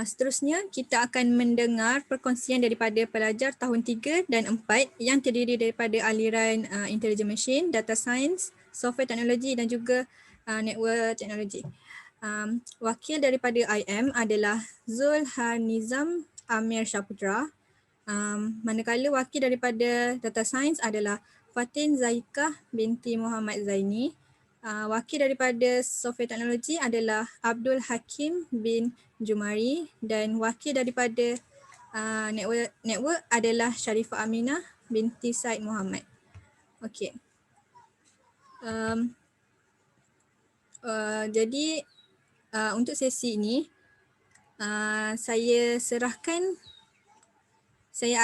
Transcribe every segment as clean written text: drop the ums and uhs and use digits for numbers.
Seterusnya, kita akan mendengar perkongsian daripada pelajar tahun 3 dan 4 yang terdiri daripada aliran Intelligent Machine, Data Science, Software Technology dan juga Network Technology. Wakil daripada IM adalah Zulharnizam Amir Syaputra. Manakala wakil daripada Data Science adalah Fatin Zaikah binti Muhammad Zaini. Wakil daripada Software Teknologi adalah Abdul Hakim bin Jumari dan wakil daripada network adalah Sharifah Aminah binti Said Muhammad. Okey. Jadi untuk sesi ini saya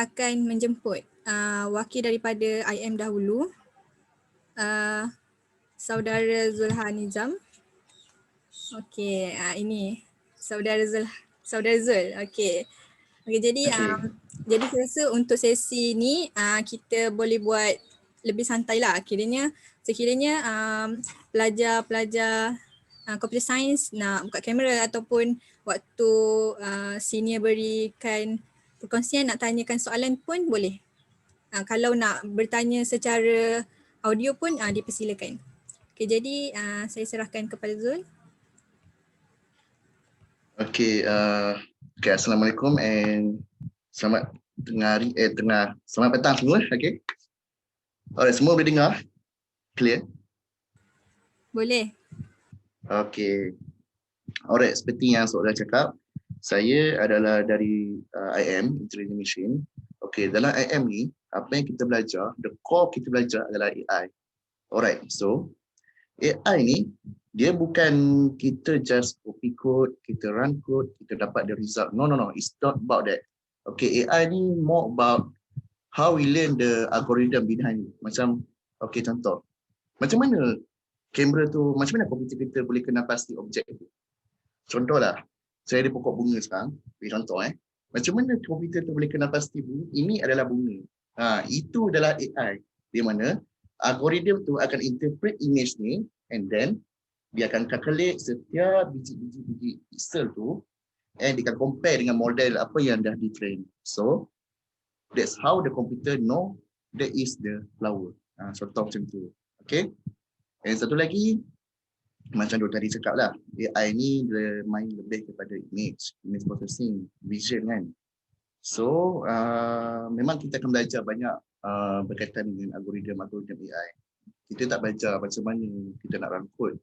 akan menjemput wakil daripada IM dahulu, saudara Zulharnizam. Okey, ini saudara Zul. Okey. Okey, jadi jadi saya rasa untuk sesi ni kita boleh buat lebih santai lah. Sekiranya pelajar-pelajar computer science nak buka kamera ataupun waktu senior berikan perkongsian nak tanyakan soalan pun boleh. Kalau nak bertanya secara audio pun dipersilakan. Okey, jadi saya serahkan kepada Zul. Assalamualaikum and selamat selamat petang semua. Alright, semua boleh dengar? Clear? Boleh. Alright, seperti yang saudara cakap, saya adalah dari IM, Intelligent Machine. Dalam IM ni, apa yang kita belajar, the core kita belajar adalah AI. Alright, so AI ni dia bukan kita just copy code, kita run code, kita dapat the result. No, it's not about that. AI ni more about how we learn the algorithm behind it. Macam, contoh. Macam mana kamera tu, macam mana komputer kita boleh kenal pasti objek tu? Contohlah, saya ada pokok bunga sekarang. Contoh macam mana komputer tu boleh kenal pasti bunga? Ini adalah bunga. Itu adalah AI. Di mana algorithm tu akan interpret image ni and then dia akan calculate setiap biji-biji pixel tu and dia akan compare dengan model apa yang dah di-train. So, that's how the computer know that is the flower. Contoh macam tu. And satu lagi, macam Dr. tadi cakap lah, AI ni dia main lebih kepada image processing, vision kan. So, memang kita akan belajar banyak berkaitan dengan algorithm AI. Kita tak belajar macam mana kita nak run code.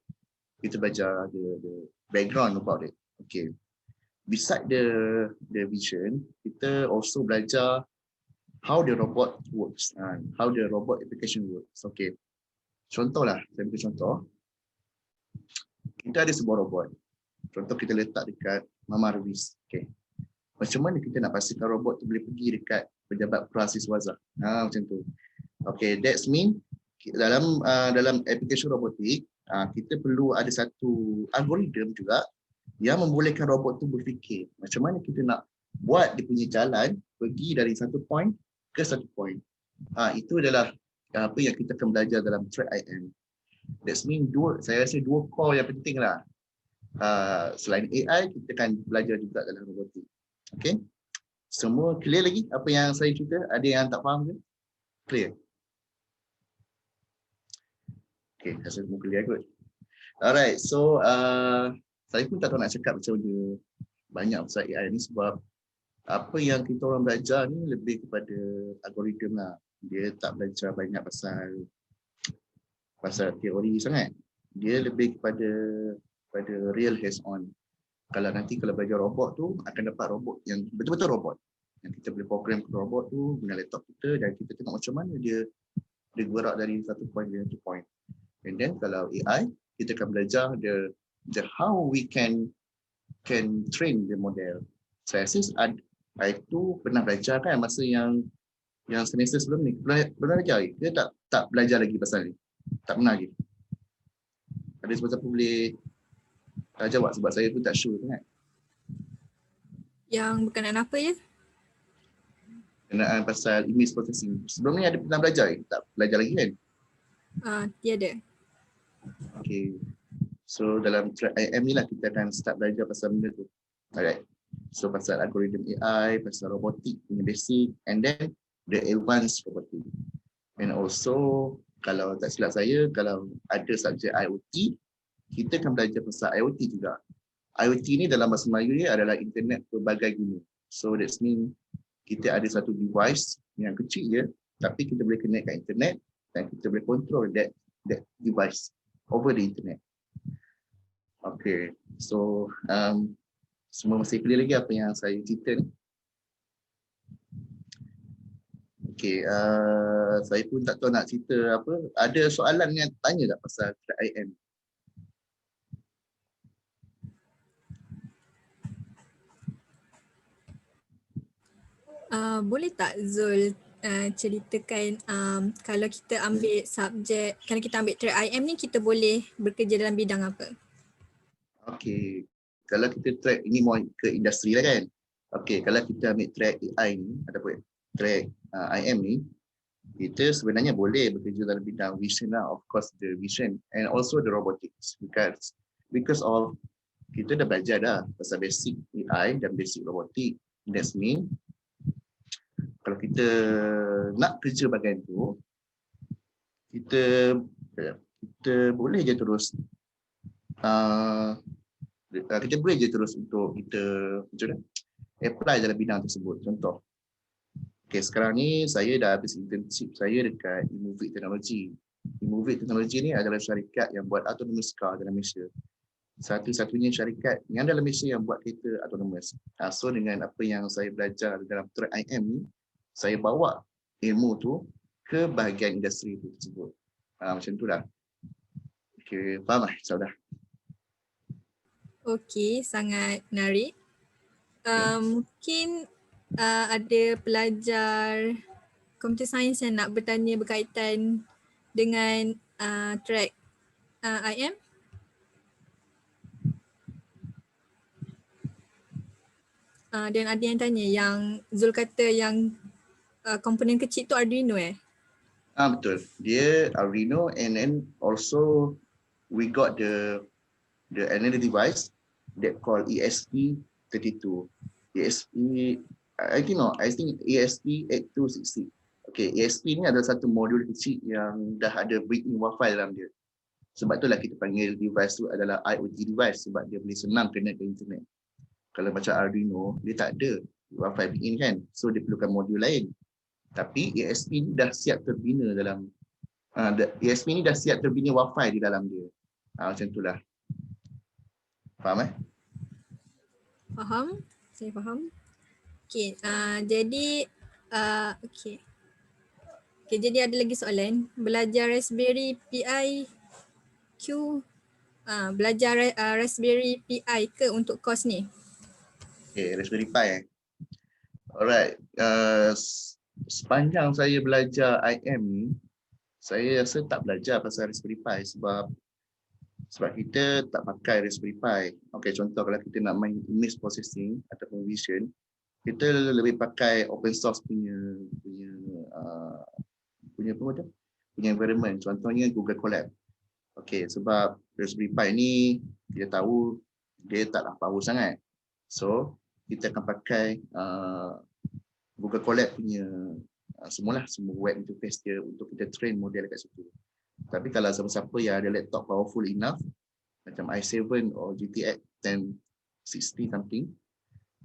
Kita belajar the background about it. Beside the vision, kita also belajar how the robot works, how the robot application works. Contohlah, saya beri contoh. Kita ada sebuah robot. Contoh kita letak dekat Mama Arvis. Macam mana kita nak pastikan robot tu boleh pergi dekat pejabat prasiswaza? Macam tu. That's mean dalam aplikasi robotik, kita perlu ada satu algoritma juga yang membolehkan robot tu berfikir macam mana kita nak buat dia punya jalan pergi dari satu point ke satu point. Itu adalah apa yang kita akan belajar dalam track IM. That's mean saya rasa dua core yang penting lah. Selain AI, kita akan belajar juga dalam robotik. Semua clear lagi apa yang saya cerita? Ada yang tak faham ke? Clear? Rasa semua clear kot. Alright, so saya pun tak tahu nak cakap macam mana banyak pasal AI ni sebab apa yang kita orang belajar ni lebih kepada algoritma lah. Dia tak belajar banyak pasal teori sangat. Dia lebih kepada real hands on. Kalau belajar robot tu akan dapat robot yang betul-betul robot. Yang kita boleh program robot tu guna laptop kita dan kita tengok macam mana dia gerak dari satu point ke satu point. And then kalau AI, kita akan belajar the how we can train the model. Saya rasa itu pernah belajar kan masa yang semester sebelum ni. Pernah belajar lagi? Kita tak belajar lagi pasal ni? Tak pernah lagi? Ada siapa boleh jawab sebab saya pun tak sure sangat. Yang berkenaan apa ya? Berkenaan pasal image processing. Sebelum ni ada pernah belajar? Tak belajar lagi kan? Tiada. So dalam track IM ni lah kita akan start belajar pasal benda tu. Alright. So pasal algorithm AI, pasal robotik punya basic, and then the advanced robotic. And also kalau tak silap saya, kalau ada subjek IoT, kita akan belajar pasal IoT juga. IoT ni dalam bahasa Melayu ni adalah internet pelbagai guna. So that's mean kita ada satu device yang kecil je, tapi kita boleh connect kat internet dan kita boleh control that device over the internet. Okay, so semua masih clear lagi apa yang saya cerita ni? Okay, saya pun tak tahu nak cerita apa. Ada soalan yang tanya tak pasal IM? Boleh tak Zul ceritakan kalau kita ambil subjek, kalau kita ambil track IM ni, kita boleh bekerja dalam bidang apa? Okay, kalau kita track ini mau ke industri lah kan. Okay, kalau kita ambil track AI ni ataupun track IM ni, kita sebenarnya boleh bekerja dalam bidang vision lah, of course the vision and also the robotics because of kita dah belajar dah pasal basic AI dan basic robotik. That's mean kalau kita nak kerja bahagian tu, kita boleh je terus kita boleh je terus untuk kita apply dalam bidang tersebut. Contoh, okay, sekarang ni saya dah habis internship saya dekat Immovit Technology. Immovit Technology ni adalah syarikat yang buat autonomous car dalam Malaysia. Satu-satunya syarikat yang dalam Malaysia yang buat kereta autonomous. So dengan apa yang saya belajar dalam track IM ni, saya bawa ilmu tu ke bahagian industri tu tersebut. Macam tu lah. Okay, faham lah Saudah? Okey, sangat menarik. Mungkin ada pelajar computer science yang nak bertanya berkaitan dengan track IM? Dan ada yang tanya yang Zul kata yang komponen kecil tu Arduino Betul. Dia Arduino and then also we got the another device that called ESP32. I think ESP8266. Okay, ESP ni adalah satu modul kecil yang dah ada built-in Wi-Fi dalam dia. Sebab itulah kita panggil device tu adalah IoT device sebab dia boleh senang connect ke internet. Kalau macam Arduino, dia tak ada Wi-Fi built-in kan. So dia perlukan modul lain. Tapi ESP ni dah siap terbina dalam ESP ni dah siap terbina Wi-Fi di dalam dia. Macam itulah. Faham Faham? Saya faham. Okay, jadi okay. Okay, jadi ada lagi soalan. Belajar Raspberry Pi Q, belajar Raspberry Pi ke untuk kos ni? Okay, Raspberry Pi Alright. Sepanjang saya belajar IM ni, saya rasa tak belajar pasal Raspberry Pi sebab kita tak pakai Raspberry Pi. Okay, contoh kalau kita nak main image processing ataupun vision, kita lebih pakai open source punya environment. Contohnya Google Colab. Okay, sebab Raspberry Pi ni kita tahu dia taklah power sangat. So kita akan pakai Google Colab punya semua web interface dia untuk kita train model kat situ. Tapi kalau siapa-siapa yang ada laptop powerful enough macam i7 or GTX 1060 something,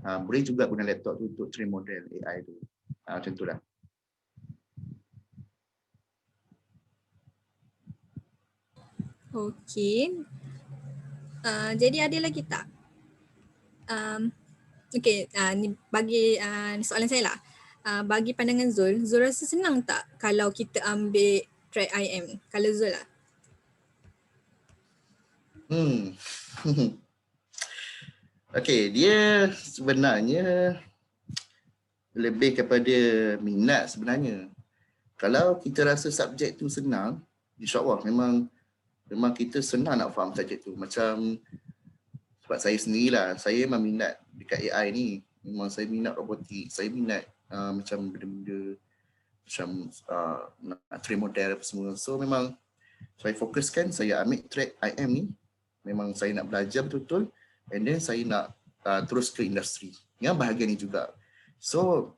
boleh juga guna laptop tu untuk train model AI tu. Macam tu lah. Okey. Jadi ada lagi tak? Okey, ni bagi soalan saya lah. Bagi pandangan Zul rasa senang tak kalau kita ambil track IM? Kalau Zul lah. Okey, dia sebenarnya lebih kepada minat sebenarnya. Kalau kita rasa subjek tu senang, insya-Allah memang kita senang nak faham subjek tu. Macam sebab saya sendirilah, saya memang minat dekat AI ni. Memang saya minat robotik, saya minat macam benda-benda macam nak train model apa semua. So memang saya fokuskan, saya ambil track IM ni. Memang saya nak belajar betul-betul and then saya nak terus ke industri. yang bahagian ni juga. So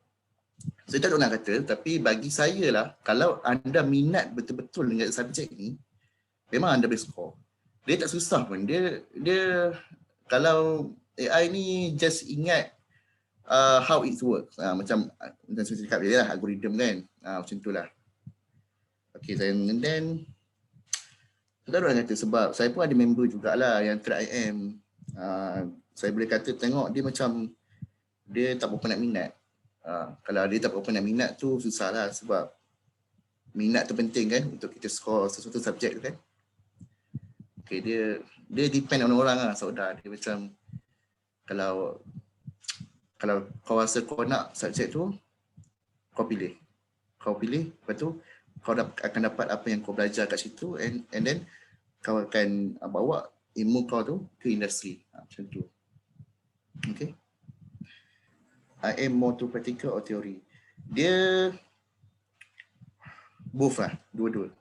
saya tak tahu nak kata, tapi bagi saya lah, kalau anda minat betul-betul dengan subjek ni, memang anda boleh score. Dia tak susah pun. Dia kalau AI ni just ingat how it works. Macam saya cakap dia lah, algoritma kan. Macam tu lah. Okay, and then saya tak tahu nak kata sebab saya pun ada member jugalah yang try IM. Saya boleh kata tengok dia macam dia tak berapa nak minat. Kalau dia tak berapa nak minat tu susah lah sebab minat tu penting kan untuk kita score sesuatu subjek tu kan. Okay, dia depend on orang lah saudara. Dia macam kalau kau rasa kau nak subjek tu, kau pilih. Lepas tu kau akan dapat apa yang kau belajar kat situ and then kau akan bawa ilmu kau tu ke industri. Macam tu. Okay. I am more to practical or theory. Dia both lah, dua-dua.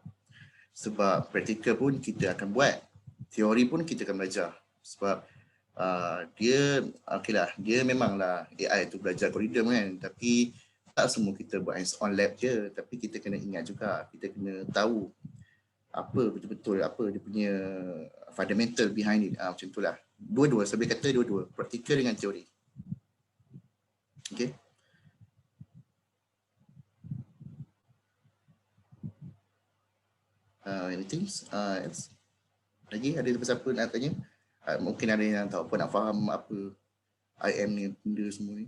Sebab practical pun kita akan buat, teori pun kita akan belajar. Sebab dia okeylah, dia memanglah AI tu belajar algoritma kan, tapi tak semua kita buat hands-on lab je, tapi kita kena ingat juga, kita kena tahu apa betul-betul apa dia punya fundamental behind it. Macam itulah. Dua-dua, saya boleh kata dua-dua, practical dengan teori. Okay. Anything else? Lagi ada siapa nak tanya? Mungkin ada yang tak apa nak faham apa IM ni, benda semua ni.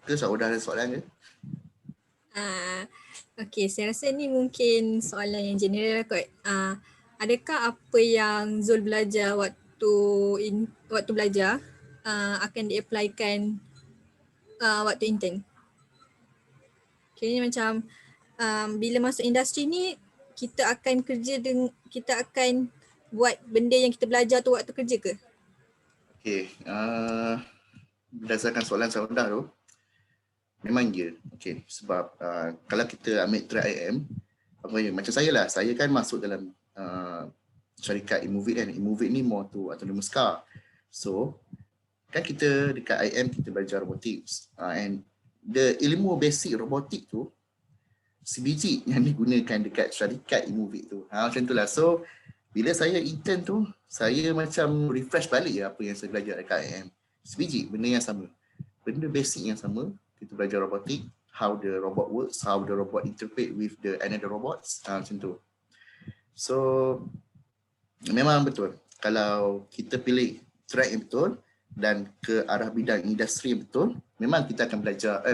Ke dah ada soalan ke? Okay, saya rasa ni mungkin soalan yang general kot. Adakah apa yang Zul belajar waktu belajar akan di-applykan waktu intern? Kira macam bila masuk industri ni kita akan kita akan buat benda yang kita belajar tu waktu kerja ke? Okay, berdasarkan soalan saudara tu, memang ya. Okay, sebab kalau kita ambil try IM, macam saya lah, saya kan masuk dalam syarikat Immovit kan. Immovit ni more to autonomous car. So kan kita dekat IM kita belajar robotics, and the ilmu basic robotik tu sebiji yang digunakan dekat syarikat Immovit tu. Macam tu lah. So bila saya intern tu, saya macam refresh balik apa yang saya belajar dekat IM. Sebiji benda yang sama, benda basic yang sama. Kita belajar robotik, how the robot works, how the robot interpret with the another robots, macam tu. So memang betul, kalau kita pilih track yang betul dan ke arah bidang industri yang betul, memang kita akan belajar,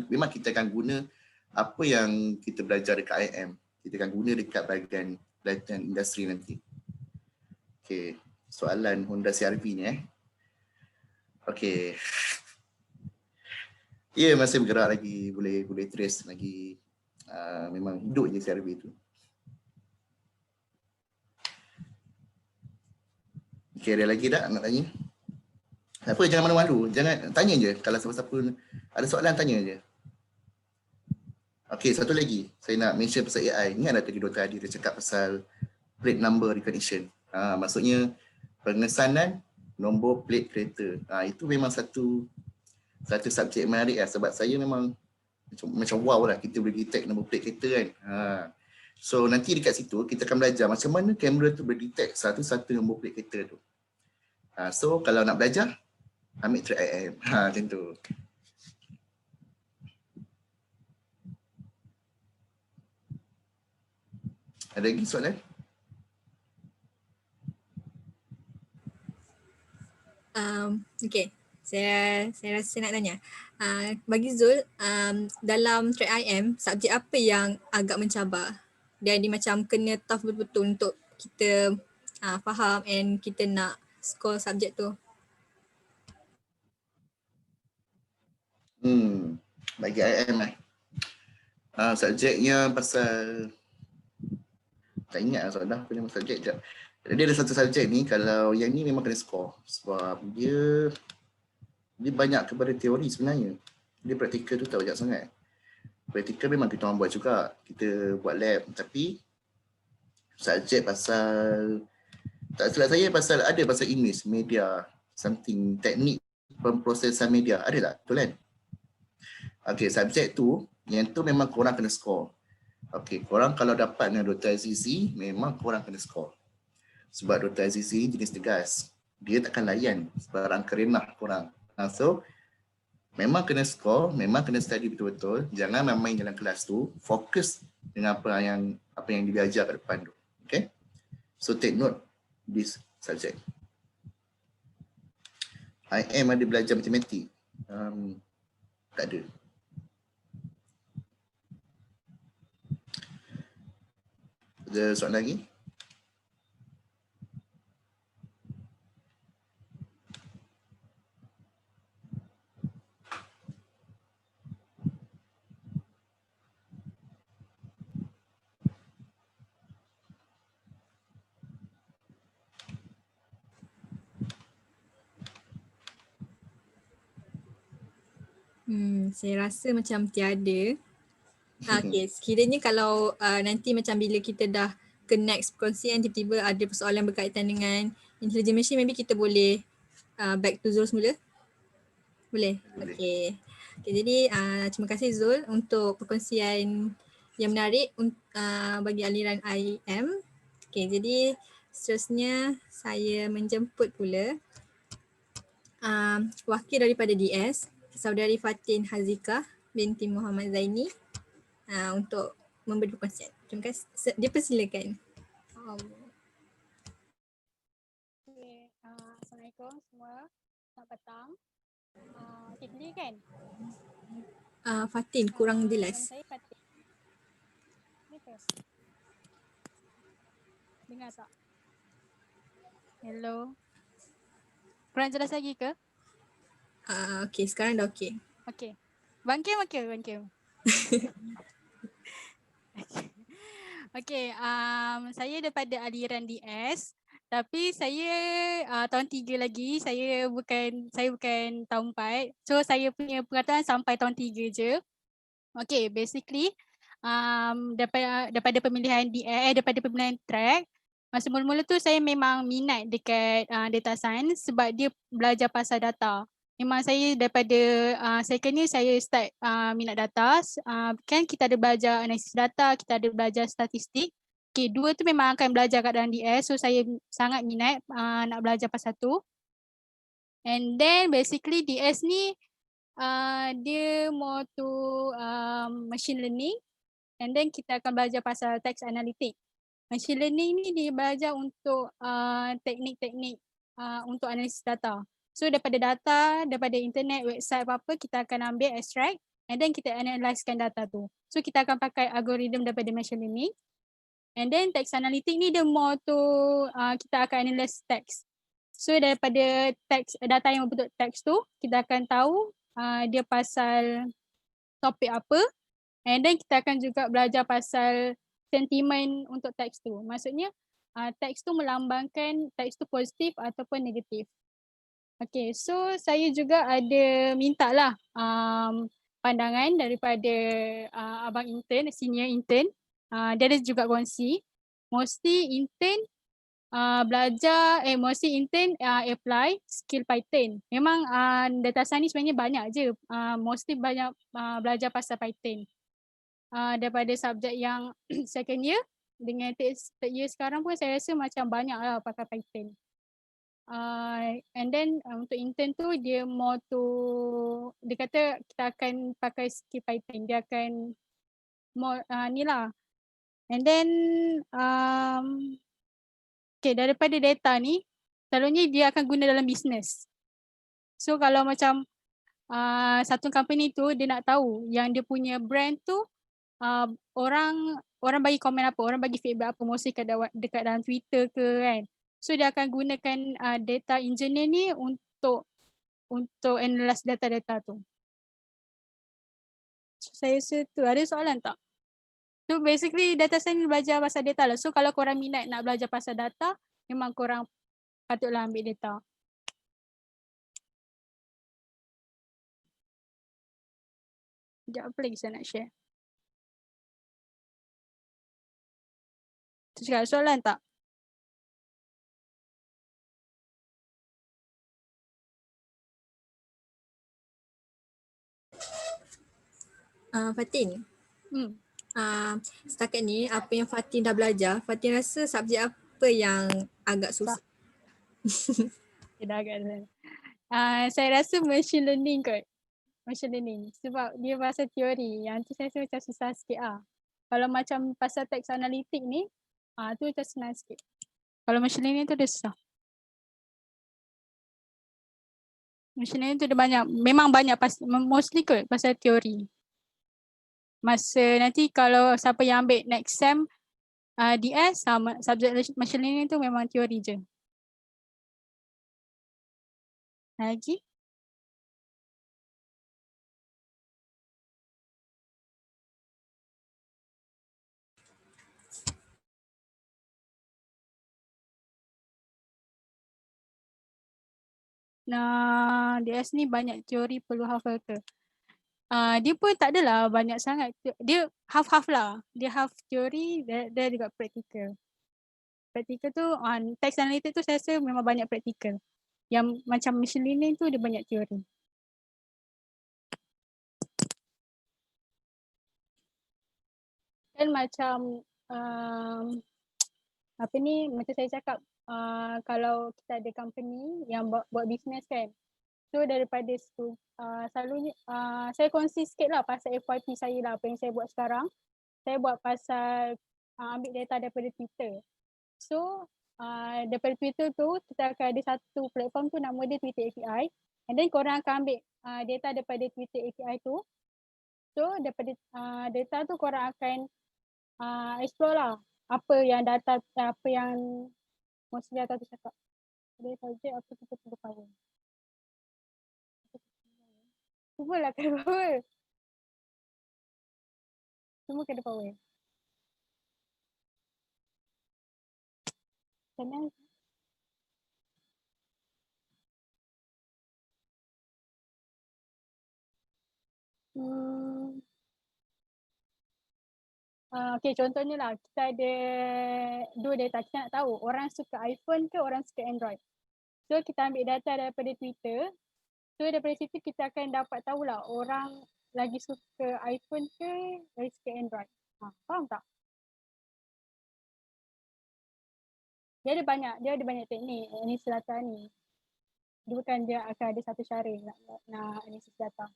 memang kita akan guna apa yang kita belajar dekat IM, kita akan guna dekat bahagian industri nanti. Okay, soalan Honda CR-V ni Okay. Ya, masih bergerak lagi, boleh trace lagi. Memang hidup je CR-V tu. Okay, ada lagi tak nak tanya? Apa, jangan malu-malu, jangan tanya je. Kalau siapa-siapa ada soalan, tanya je. Okay, satu lagi saya nak mention pasal AI. Ingat tak tadi Dr. Adi dia cakap pasal plate number recognition. Maksudnya pengesanan nombor plate kereta. Itu memang satu subjek menarik lah, sebab saya memang macam wow lah kita boleh detect nombor plate kereta kan. So nanti dekat situ kita akan belajar macam mana kamera tu boleh detect satu-satu nombor plate kereta tu. So kalau nak belajar, ambil track IM. Macam tu. Ada lagi soalan? Okay, saya rasa nak tanya. Bagi Zul, dalam track IM, subjek apa yang agak mencabar? Dia macam kena tough betul-betul untuk kita faham and kita nak score subjek tu. Bagi IM subjeknya pasal tak ingat lah soalan apa nama subjek je. Dia ada satu subjek ni, kalau yang ni memang kena score sebab dia banyak kepada teori sebenarnya. Dia praktikal tu tak banyak sangat. Praktikal memang kita orang buat juga, kita buat lab, tapi subjek pasal, tak salah saya pasal image, media, something, teknik pemprosesan media. Ada tak? Betul kan? Okay, subjek tu, yang tu memang korang kena score. Okay, korang kalau dapat dengan Dr. Azizi, memang korang kena score. Sebab Dr. Azizi jenis tegas. Dia takkan layan sebarang kerenah korang. So, memang kena score, memang kena study betul-betul. Jangan main dalam kelas tu, fokus dengan apa yang diajar kat depan tu. Okay? So take note this subject. IM ada belajar matematik. Tak ada. Ada soalan lagi? Saya rasa macam tiada. Okay, sekiranya kalau nanti macam bila kita dah ke next perkongsian, tiba-tiba ada persoalan berkaitan dengan intelligent machine, maybe kita boleh back to Zul semula. Boleh? Boleh. Okay. Jadi terima kasih Zul untuk perkongsian yang menarik bagi aliran IM. Okay, jadi seterusnya saya menjemput pula wakil daripada DS, Saudari Fatin Hazikah binti Muhammad Zaini untuk memberi perkongsian. Terima kasih. Dipersilakan. Okay, Assalamualaikum semua. Selamat petang. Okay, clear kan? Fatin, kurang Nama jelas. saya Fatin. Ni ke? Dengar tak? Hello. Kurang jelas lagi ke? Okay, sekarang dah okay. Okay. Bangkim. Okay, saya daripada aliran DS. Tapi saya tahun 3 lagi, saya bukan tahun 4. So saya punya pengetahuan sampai tahun 3 je. Okay, basically daripada pemilihan daripada pemilihan track, masa mula-mula tu saya memang minat dekat data science sebab dia belajar pasal data. Memang saya daripada second year saya start minat data. Kan kita ada belajar analisis data, kita ada belajar statistik. Okay, dua tu memang akan belajar kat dalam DS. So saya sangat minat nak belajar pasal tu. And then basically DS ni dia more to machine learning. And then kita akan belajar pasal text analytics. Machine learning ni dia belajar untuk teknik-teknik untuk analisis data. So daripada internet, website apa-apa, kita akan ambil extract and then kita analysekan data tu. So kita akan pakai algoritma daripada machine learning. And then text analytics ni dia more to kita akan analyse text. So daripada data yang berbentuk teks tu, kita akan tahu dia pasal topik apa. And then kita akan juga belajar pasal sentimen untuk teks tu. Maksudnya teks tu melambangkan teks tu positif ataupun negatif. Okay, so saya juga ada minta lah pandangan daripada abang intern, senior intern. Dia ada juga kongsi. Mostly intern apply skill Python. Memang data science sebenarnya banyak je. Mostly banyak belajar pasal Python. Daripada subjek yang second year dengan third year sekarang pun saya rasa macam banyak lah pakai Python. And then untuk intern tu dia more to, dia kata kita akan pakai skill Python. Dia akan more ni lah. And then okay, daripada data ni selalunya dia akan guna dalam bisnes. So kalau macam satu company tu dia nak tahu yang dia punya brand tu orang bagi komen apa, orang bagi feedback apa, mostly dekat dalam Twitter ke kan. So dia akan gunakan data engineer ni untuk analyse data-data tu. So, saya rasa tu, ada soalan tak? So basically data science belajar pasal data lah. So kalau korang minat nak belajar pasal data, memang korang patutlah ambil data. Sekejap, apa lagi saya nak share? Ada soalan tak? Fatin, Hmm. setakat ni apa yang Fatin dah belajar, Fatin rasa subjek apa yang agak susah? Dia dah agak saya rasa machine learning kot. Machine learning. Sebab dia bahasa teori. Yang tu saya rasa macam susah sikit lah. Kalau macam pasal teks analitik ni, tu macam senang sikit. Kalau machine learning tu dia susah. Machine learning tu dia banyak, memang banyak mostly kot pasal teori. Masa nanti kalau siapa yang ambil next sem DS, subjek machine learning tu memang teori je. Lagi? Nah, DS ni banyak teori perlu hafal ke? Dia pun tak adalah banyak sangat. Dia half-half lah. Dia half teori, dia juga praktikal. Praktikal tu, teks analitik tu saya rasa memang banyak praktikal. Yang macam machine learning tu dia banyak teori. Kan macam apa ni, macam saya cakap, kalau kita ada company yang buat business kan. So daripada situ, selalunya saya kongsi sikit lah pasal FYP saya lah, apa yang saya buat sekarang. Saya buat pasal ambil data daripada Twitter. So daripada Twitter tu kita akan ada satu platform tu nama dia Twitter API. And then korang akan ambil data daripada Twitter API tu. So daripada data tu korang akan explore lah apa yang data, apa yang mostly data tu cakap. Dia subjek apa kita perlu power. Cubalah kena power. Semua kena power. Senang. Okay, contohnya lah kita ada dua data, kita nak tahu orang suka iPhone ke orang suka Android. So kita ambil data daripada Twitter. So daripada situ kita akan dapat tahulah orang lagi suka iPhone ke lagi suka Android. Faham tak? Dia ada banyak teknik analisis data ni. Dia bukan dia akan ada satu cara nak analisis data.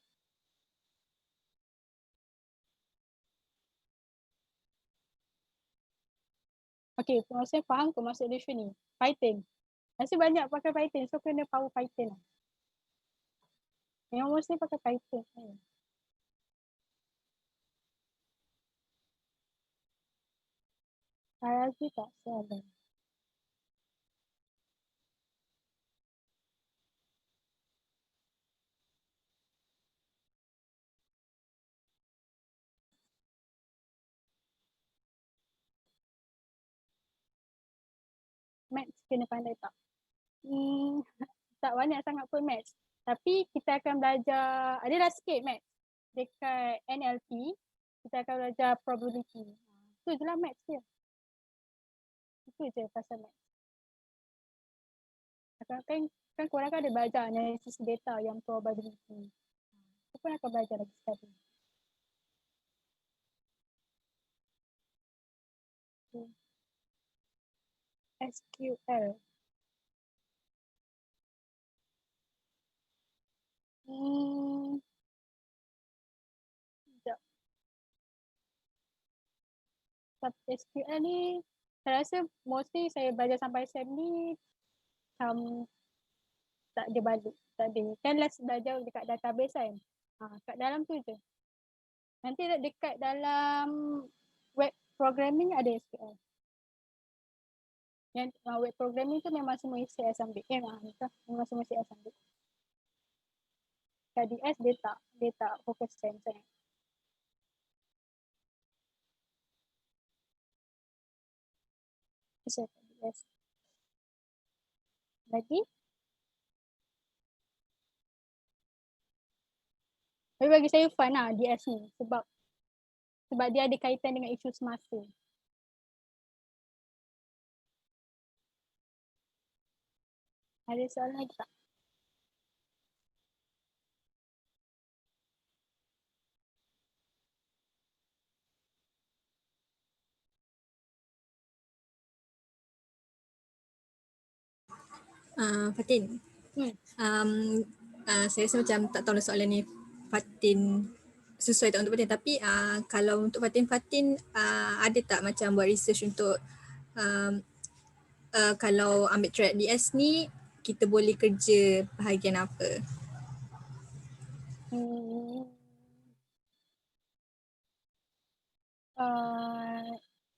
Okay, maksudnya faham ke maksud dia ni? Python. Masih banyak pakai Python, so kena power Python lah. Yang mesti pakai Python. Saya rasa tak salah. Maths kena pandai tak? Tak banyak sangat pun maths. Tapi kita akan belajar, adalah sikit maths. Dekat NLP, kita akan belajar probability. Itu je lah maths dia. Itu je pasal maths. Kan korang kan ada belajar analisis data yang probability. Itu pun akan belajar lagi sekali. SQL. Sekejap. SQL ni, saya rasa mostly saya belajar sampai SEM ni macam tak ada balik. Tak ada. Kan last belajar dekat database kan. Kat dalam tu je. Nanti dekat dalam web programming ada SQL. Yang web programming tu memang semua CS ambil. Memang semua CS ambil. Kat DS dia tak fokus sangat. Pasal kat DS. Lagi? Tapi bagi saya fun lah DS ni sebab dia ada kaitan dengan isu semasa. Ada soalan lagi tak? Fatin, Hmm. saya rasa macam tak tahu lah soalan ni Fatin sesuai tak untuk Fatin, tapi kalau untuk Fatin ada tak macam buat research untuk kalau ambil track DS ni kita boleh kerja bahagian apa? Hmm.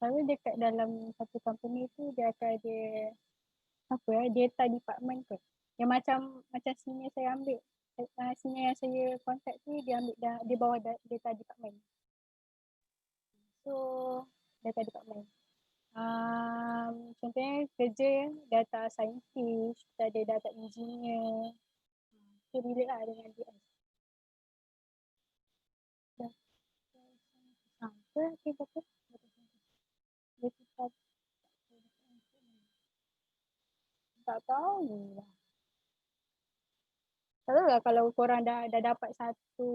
Kalau dekat dalam satu company tu dia akan ada apa data department ke. Yang macam senior saya ambil, senior yang saya contact tu dia ambil dia bawa data department. So data department. Contohnya kerja data scientist, kita ada data engineer. So relate lah dengan DS. Apa? Tak tahu lah. Tak tahu lah kalau korang dah dapat satu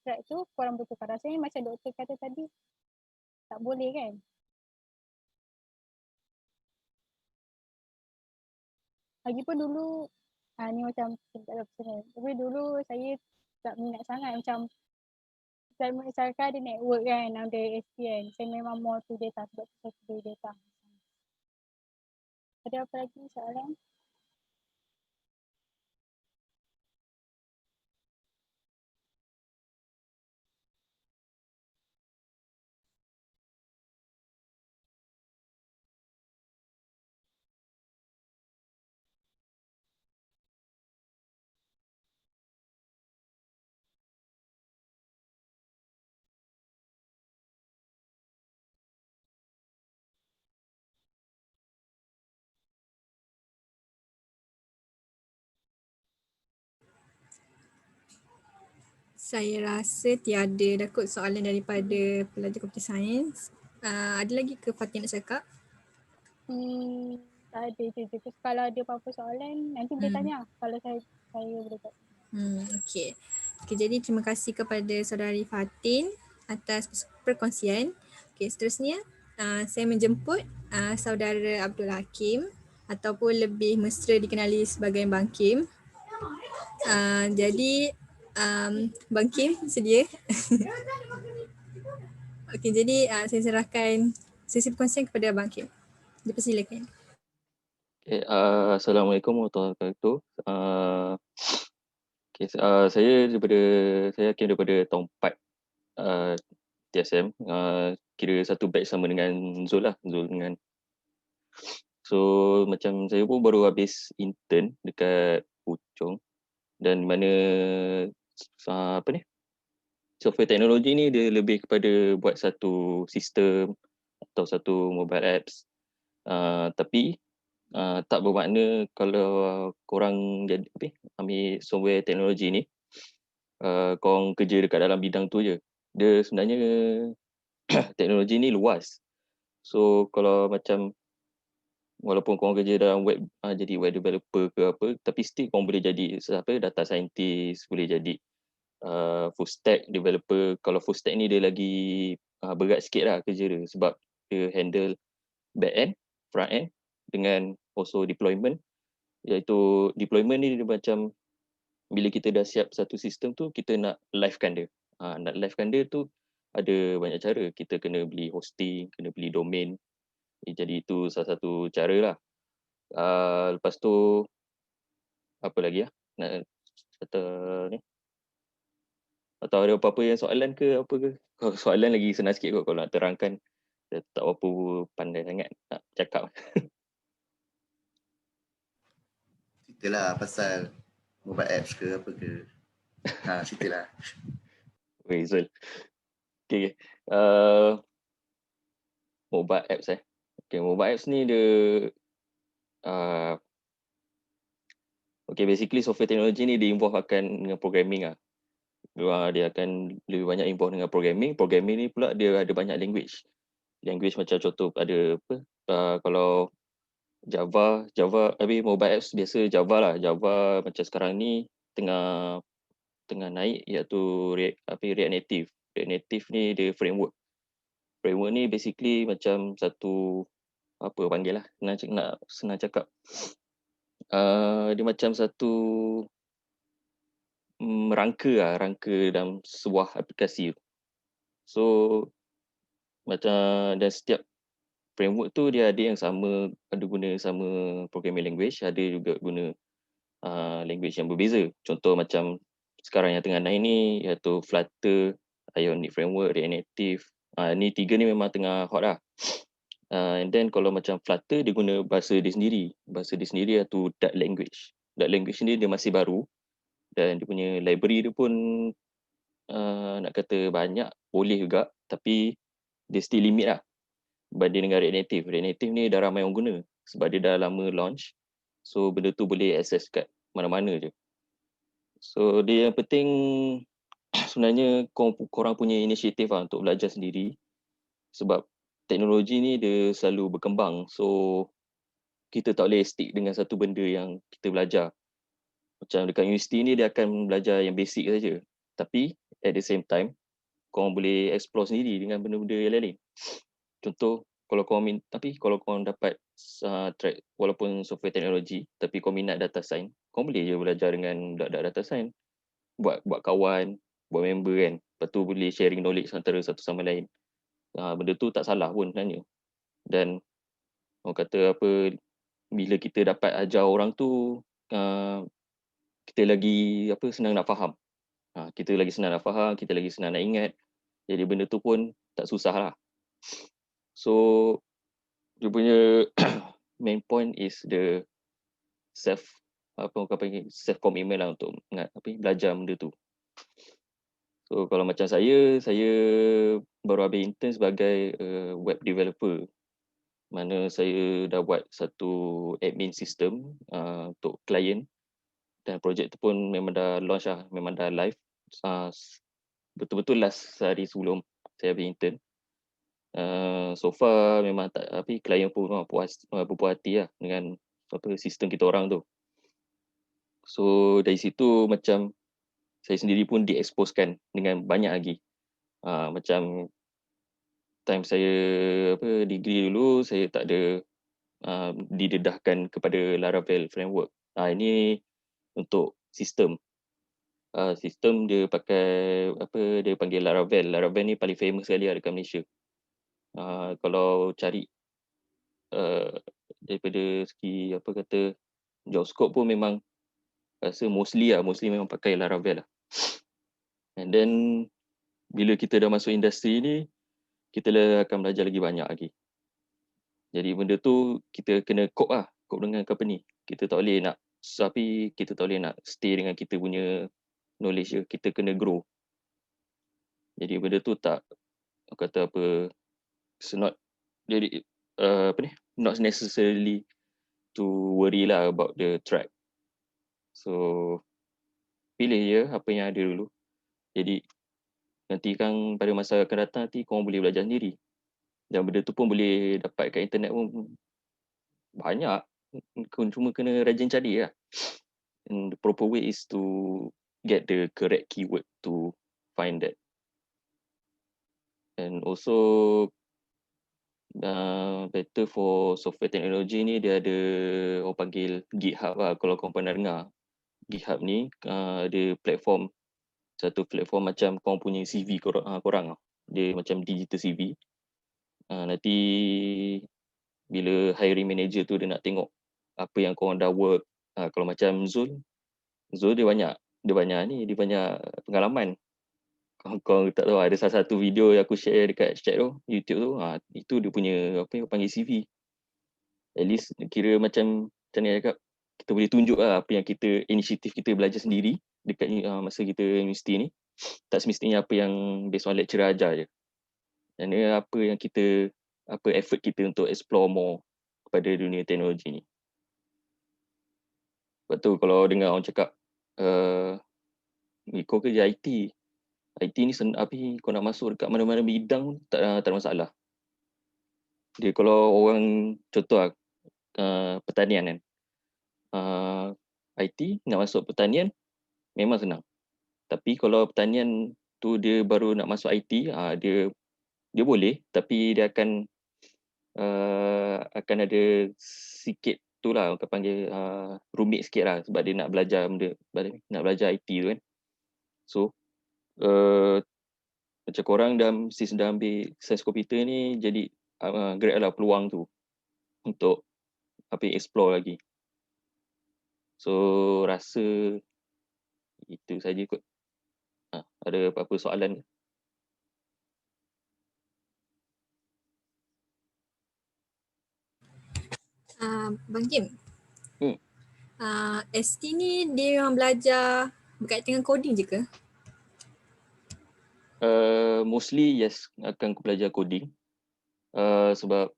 track tu, korang bertukar. Rasanya macam doktor kata tadi, tak boleh kan? Lagipun dulu, ni macam tak ada personal. Tapi dulu saya tak minat sangat macam saya misalkan ada network kan, ada SPN. Saya memang more to data sebab saya pilih data. Ada apa lagi soalan? Saya rasa tiada dah kot soalan daripada pelajar computer science. Ada lagi ke Fatin nak cakap? Tak ada je. Kalau ada apa-apa soalan, nanti boleh tanya. Kalau saya boleh tanya. Okay. Jadi terima kasih kepada saudari Fatin atas perkongsian. Okay, seterusnya saya menjemput saudara Abdul Hakim ataupun lebih mesra dikenali sebagai Bang Kim. Jadi Bang Kim sedia? Okay, jadi saya serahkan sesi perkongsian kepada Bang Kim. Dipersilakan. Okay, Assalamualaikum warahmatullahi wabarakatuh. Saya Hakim daripada tahun 4 TSM. Kira satu batch sama dengan Zul lah. So macam saya pun baru habis intern dekat Puchong, dan mana software teknologi ni dia lebih kepada buat satu sistem atau satu mobile apps. Tapi tak bermakna kalau korang ambil software teknologi ni korang kerja dekat dalam bidang tu je. Dia sebenarnya teknologi ni luas. So kalau macam walaupun korang kerja dalam web, jadi web developer ke apa, tapi still korang boleh jadi data scientist, boleh jadi full stack developer. Kalau full stack ni dia lagi berat sikit lah kerja dia, sebab dia handle back end, front end dengan also deployment. Iaitu deployment ni dia macam bila kita dah siap satu sistem tu, kita nak livekan dia. Nak livekan dia tu ada banyak cara. Kita kena beli hosting, kena beli domain. Jadi itu salah satu cara lah. Lepas tu apa lagi nak kata ni? Atau ada apa-apa yang soalan ke apa ke? Kalau soalan lagi senang sikit kot, kalau nak terangkan. Saya tak apa pandai sangat nak cakap. Ceritalah pasal mobile apps ke apa ke. Ceritalah. Wei Zul. Okay. Mobile apps Okay, mobile apps ni dia okay, basically software teknologi ni dia involve akan dengan programming lah. Dia akan lebih banyak involve dengan programming. Programming ni pula dia ada banyak language. Language macam contoh ada apa? Kalau Java mobile apps biasa Java lah. Java macam sekarang ni tengah naik iaitu React Native. React Native ni dia framework. Framework ni basically macam satu apa panggil lah, senang cakap. Dia macam satu rangka dalam sebuah aplikasi. So macam dan setiap framework tu dia ada yang sama, ada guna sama programming language, ada juga guna language yang berbeza. Contoh macam sekarang yang tengah naik ni iaitu Flutter, Ionic Framework, React Native. Ni tiga ni memang tengah hot lah. And then kalau macam Flutter dia guna bahasa dia sendiri. Bahasa dia sendiri iaitu Dart language. Dart language ni dia masih baru dan dia punya library dia pun nak kata banyak, boleh juga, tapi dia still limit lah berbanding dengan React Native. React Native ni dah ramai orang guna sebab dia dah lama launch. So benda tu boleh access kat mana-mana je. So dia yang penting sebenarnya korang punya inisiatif lah untuk belajar sendiri sebab teknologi ni dia selalu berkembang. So kita tak boleh stick dengan satu benda yang kita belajar. Macam dekat universiti ni dia akan belajar yang basic saja. Tapi at the same time korang boleh explore sendiri dengan benda-benda yang lain. Contoh kalau korang dapat track walaupun software teknologi tapi korang minat data science, korang boleh je belajar dengan data science. Buat kawan, buat member kan. Lepas tu boleh sharing knowledge antara satu sama lain. Benda tu tak salah pun sebenarnya. Dan orang kata apa, bila kita dapat ajar orang tu, kita lagi senang nak faham. Kita lagi senang nak faham, kita lagi senang nak ingat. Jadi benda tu pun tak susah lah. So dia punya main point is the self commitment lah untuk belajar benda tu. So kalau macam saya baru habis intern sebagai web developer. Mana saya dah buat satu admin system untuk klien dan projek tu pun memang dah launch lah, memang dah live. Betul-betul last hari sebelum saya habis intern. So far memang klien pun puas hati lah dengan sistem kita orang tu. So dari situ macam saya sendiri pun dieksposkan dengan banyak lagi. Macam time saya degree dulu, saya tak ada didedahkan kepada Laravel framework. Ini untuk sistem. Sistem dia pakai dia panggil Laravel. Laravel ni paling famous sekali dekat Malaysia. Kalau cari daripada segi job scope pun memang rasa mostly memang pakai Laravel lah. And then bila kita dah masuk industri ni, kita akan belajar lagi banyak lagi. Jadi benda tu kita kena cope dengan company. Kita tak boleh nak stay dengan kita punya knowledge je. Kita kena grow. Jadi benda tu not necessarily to worry lah about the track. So pilih je apa yang ada dulu. Jadi nanti kan pada masa akan datang nanti korang boleh belajar sendiri. Dan benda tu pun boleh dapat kat internet pun banyak. Cuma kena rajin cari lah. And the proper way is to get the correct keyword to find that. And also better for software technology ni dia ada orang panggil GitHub lah kalau korang pernah dengar. GitHub ni ada satu platform macam korang punya CV korang. Dia macam digital CV. Nanti bila hiring manager tu dia nak tengok apa yang korang dah work. Kalau macam Zul dia banyak pengalaman. Korang tak tahu, ada salah satu video yang aku share dekat chat tu, YouTube tu, itu dia punya panggil CV. At least kira macam ni cakap, kita boleh tunjuk apa yang inisiatif kita belajar sendiri dekat masa kita universiti ni. Tak semestinya apa yang based on lecturer ajar je. Dan apa yang effort kita untuk explore more kepada dunia teknologi ni. Sebab tu kalau dengar orang cakap kau kerja IT ni kau nak masuk dekat mana-mana bidang tak ada masalah. Dia kalau orang contoh pertanian kan. IT nak masuk pertanian memang senang. Tapi kalau pertanian tu dia baru nak masuk IT, dia boleh, tapi dia akan ada sikit tu lah, orang panggil rumit sikit lah, sebab dia nak belajar nak belajar IT tu kan. So macam korang since dah ambil sains komputer ni, jadi great lah peluang tu untuk explore lagi. So rasa itu saja kot. Ada apa-apa soalan ke? Bang Kim. Hmm. ST ni dia orang belajar berkaitan dengan coding je ke? Mostly yes, akan belajar coding. Sebab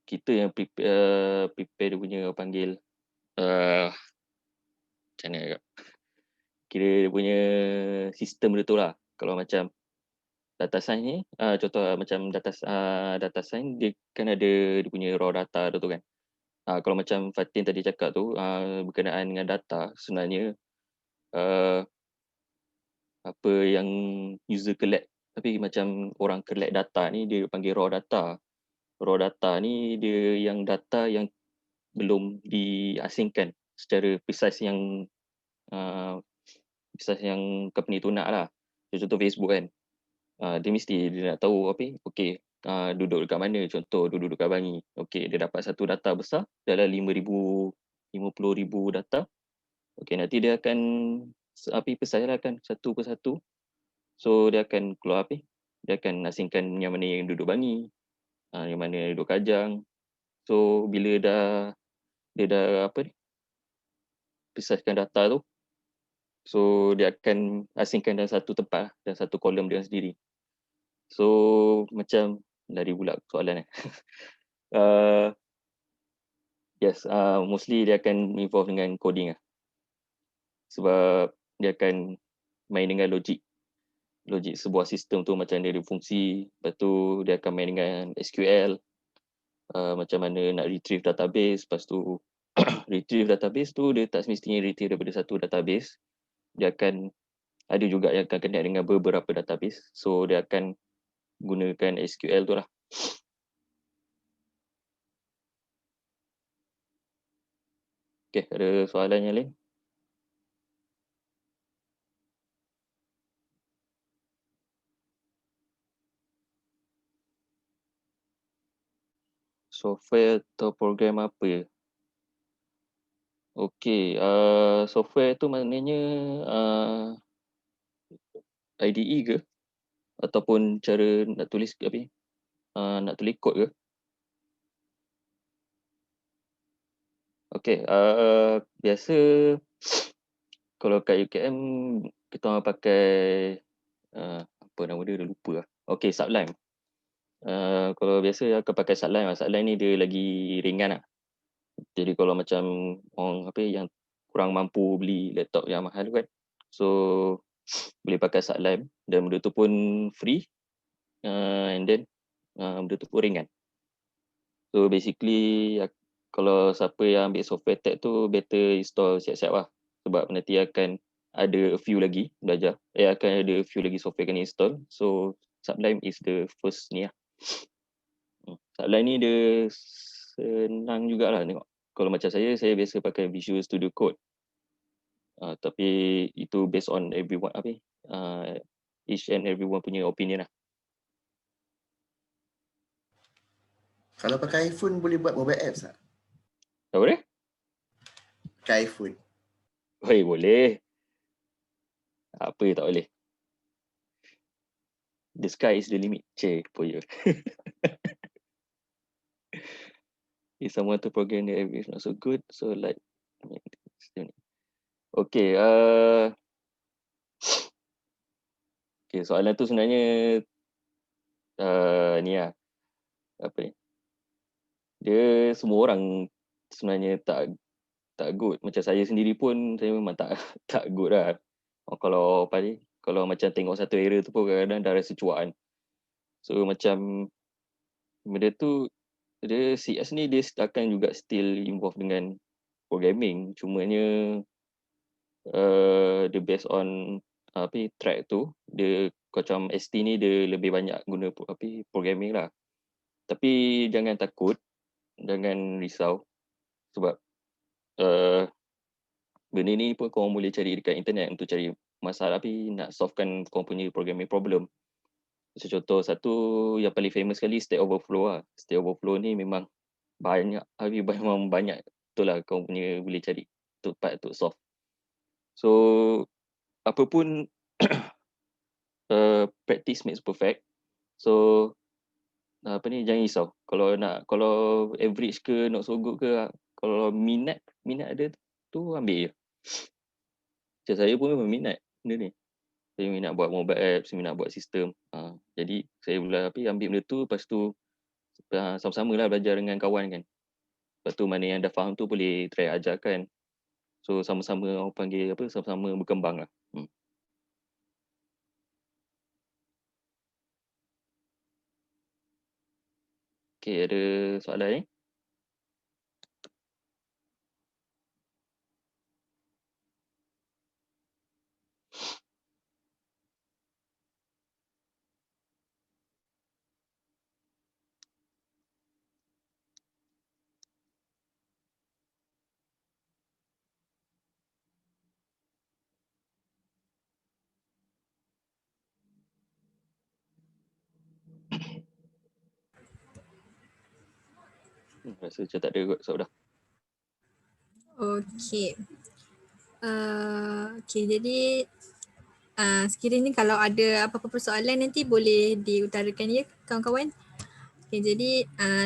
kita yang prepare dia punya panggil macam mana agak, kira dia punya sistem dia tu lah. Kalau macam data science ni, contoh macam data science, dia kan ada dia punya raw data tu kan. Kalau macam Fatin tadi cakap tu, berkenaan dengan data, sebenarnya apa yang user collect, tapi macam orang collect data ni dia panggil raw data. Raw data ni dia yang data yang belum diasingkan secara precise yang company tu nak lah. Contoh Facebook kan, dia mesti dia nak tahu duduk dekat mana, contoh duduk dekat Bangi. Okey, dia dapat satu data besar dalam 50,000 data. Okey, nanti dia akan persaikan satu persatu. So dia akan keluar dia akan asingkan yang mana yang duduk Bangi, yang mana yang duduk Kajang. So bila dia dah persaikan data tu, so dia akan asingkan dalam satu tempat dan satu kolom dia sendiri. So macam dari pula soalan yes, mostly dia akan involve dengan coding lah. Sebab dia akan main dengan logik sebuah sistem tu, macam dia ada fungsi. Lepas tu dia akan main dengan SQL, macam mana nak retrieve database. Lepas tu retrieve database tu dia tak semestinya retrieve daripada satu database. Dia akan ada juga yang akan connect dengan beberapa database. So dia akan gunakan SQL tu lah. Okay, ada soalan yang lain? Software atau program apa ya? Okey, software tu maknanya IDE ke? Ataupun cara nak tulis nak tulis kod ke? Okey, biasa kalau kat UKM kita orang pakai apa nama dia, dah lupa lah. Okey, Sublime. Kalau biasa akan pakai Sublime. Sublime ni dia lagi ringan lah. Jadi kalau macam orang yang kurang mampu beli laptop yang mahal kan, so boleh pakai Sublime, dan benda tu pun free, and then benda tu pun ringan. So basically kalau siapa yang ambil software tech tu better install siap-siap lah, sebab nanti akan ada a few lagi belajar, akan ada a few lagi software kena install. So Sublime is the first ni lah. Sublime ni dia senang jugalah tengok. Kalau macam saya biasa pakai Visual Studio Code. Tapi itu based on everyone each and everyone punya opinion lah. Kalau pakai iPhone boleh buat mobile apps tak? Apa dia? Pakai iPhone. Hei, boleh. Apa tak boleh? The sky is the limit. Cik, for you. If someone to program the app is not so good, so like okay, okay, soalan tu sebenarnya ni lah, apa ni, dia semua orang sebenarnya tak good. Macam saya sendiri pun saya memang tak good lah. Kalau kalau macam tengok satu error tu pun kadang-kadang dah rasa cuak kan. So macam benda tu dia CS ni dia akan juga still involve dengan programming, cumanya dia based on track tu, dia macam ST ni dia lebih banyak guna programming lah. Tapi jangan takut, jangan risau sebab benda ni pun korang boleh cari dekat internet untuk cari masalah nak solvekan korang punya programming problem. Macam contoh satu yang paling famous sekali Stack Overflow lah. Stack Overflow ni memang banyak, memang banyak betul lah korang punya boleh cari untuk part untuk solve. So apa pun practice makes perfect. So jangan risau. Kalau average ke not so good ke, kalau minat ada tu ambil je. Macam saya pun memang minat benda ni. Saya minat buat mobile apps, saya minat buat sistem. Jadi saya boleh ambil benda tu, lepas tu sama-sama lah belajar dengan kawan kan. Lepas tu mana yang dah faham tu boleh try ajarkan. So sama-sama orang panggil sama-sama berkembang lah. Okay, ada soalan ni? Rasa macam tak ada kot soalan dah. Okey. Okey, jadi sekiranya kalau ada apa-apa persoalan nanti boleh diutarakan ya kawan-kawan. Okey, jadi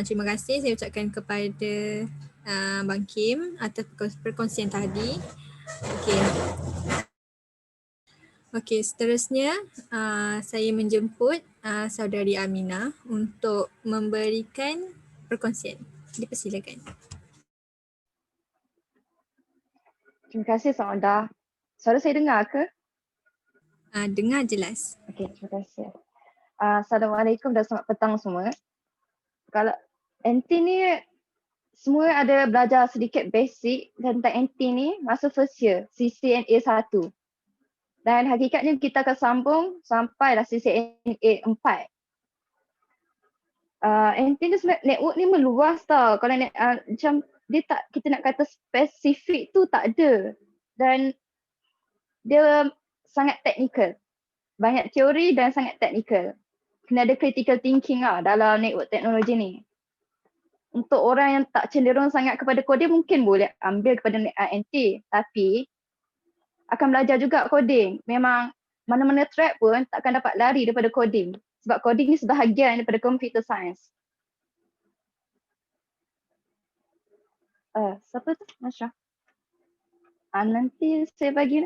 terima kasih saya ucapkan kepada Bang Kim atas perkongsian tadi. Okey. Okey, seterusnya saya menjemput saudari Aminah untuk memberikan perkongsian. Dipersilakan. Terima kasih Saudah. Suara saya dengar ke? Dengar jelas. Okey, terima kasih. Assalamualaikum dan selamat petang semua. Kalau NT ni semua ada belajar sedikit basic tentang NT ni masa first year, CCNA 1. Dan hakikatnya kita akan sambung sampailah CCNA 4. NT ni sebenarnya network ni meluas tau. Kalau macam dia tak, kita nak kata spesifik tu tak ada. Dan dia sangat teknikal. Banyak teori dan sangat teknikal. Kena ada critical thinking lah dalam network teknologi ni. Untuk orang yang tak cenderung sangat kepada coding mungkin boleh ambil kepada NT. Tapi akan belajar juga coding. Memang mana-mana track pun takkan dapat lari daripada coding. Sebab coding ni sebahagian daripada computer science. Siapa tu? Masya. Nanti saya bagi.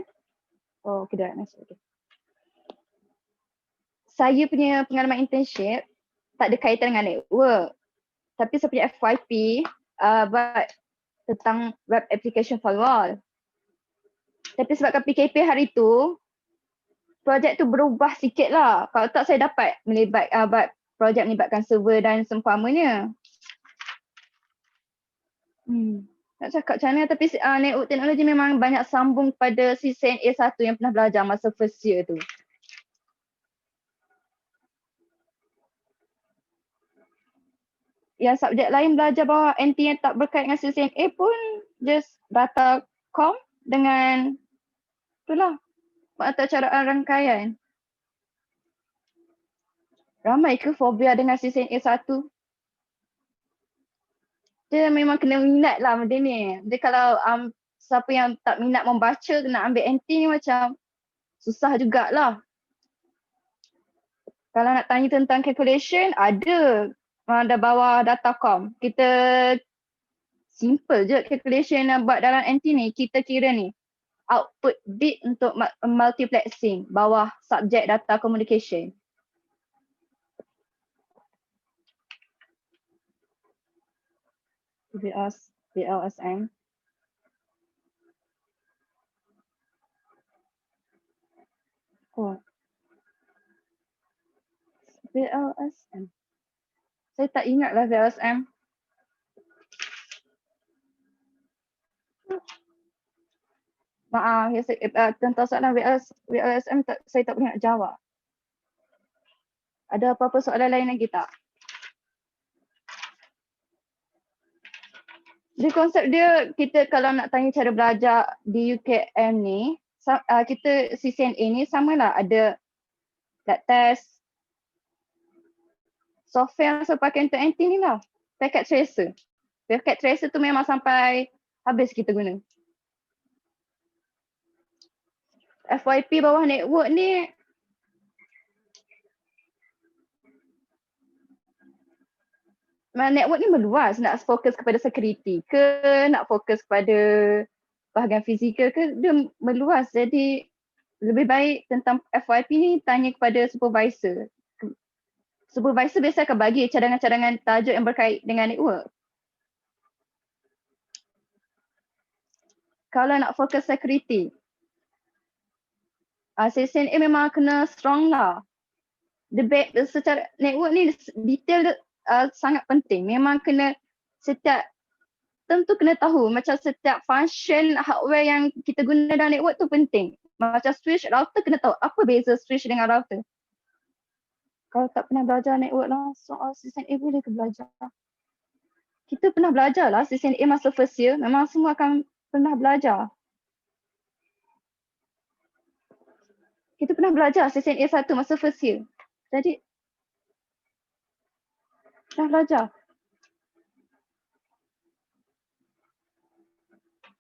Oh, kejap. Okay. Saya punya pengalaman internship tak ada kaitan dengan network. Tapi saya punya FYP buat tentang web application firewall. Tapi sebabkan PKP hari tu, projek tu berubah sikit lah. Kalau tak saya dapat buat projek melibatkan server dan seumpamanya. Nak cakap macam mana, tapi network teknologi memang banyak sambung pada CCNA 1 yang pernah belajar masa first year tu. Yang subjek lain belajar bawah NT yang tak berkait dengan CCNA pun just data com dengan itulah mata caraan rangkaian. Ramai ke fobia dengan CCNA 1? Dia memang kena minat lah benda ni. Dia kalau siapa yang tak minat membaca nak ambil NT ni macam susah jugalah. Kalau nak tanya tentang calculation, ada dah bawah datacom. Kita simple je calculation yang buat dalam NT ni. Kita kira ni output bit untuk multiplexing bawah subjek data communication. BLSM. Oh. BLSM. Saya tak ingatlah BLSM. Maaf, tentang soalan WLSM saya tak boleh nak jawab. Ada apa-apa soalan lain lagi tak? Dia konsep dia, kita kalau nak tanya cara belajar di UKM ni, kita CCNA ni samalah, ada lab test, software yang saya pakai untuk NT ni lah, packet tracer. Packet tracer tu memang sampai habis kita guna. FYP bawah network ni network ni meluas, nak fokus kepada security ke, nak fokus kepada bahagian fizikal ke, dia meluas. Jadi lebih baik tentang FYP ni tanya kepada supervisor. Supervisor biasa akan bagi cadangan-cadangan tajuk yang berkait dengan network. Kalau nak fokus security, CCNA memang kena strong lah. Secara network ni detail sangat penting. Memang kena setiap tentu kena tahu macam setiap function hardware yang kita guna dalam network tu penting. Macam switch, router kena tahu apa beza switch dengan router. Kalau tak pernah belajar network lah, soal CCNA boleh ke belajar? Kita pernah belajar lah CCNA masa first year, memang semua akan pernah belajar. Kita pernah belajar CCNA 1 masa first year. Jadi, pernah belajar.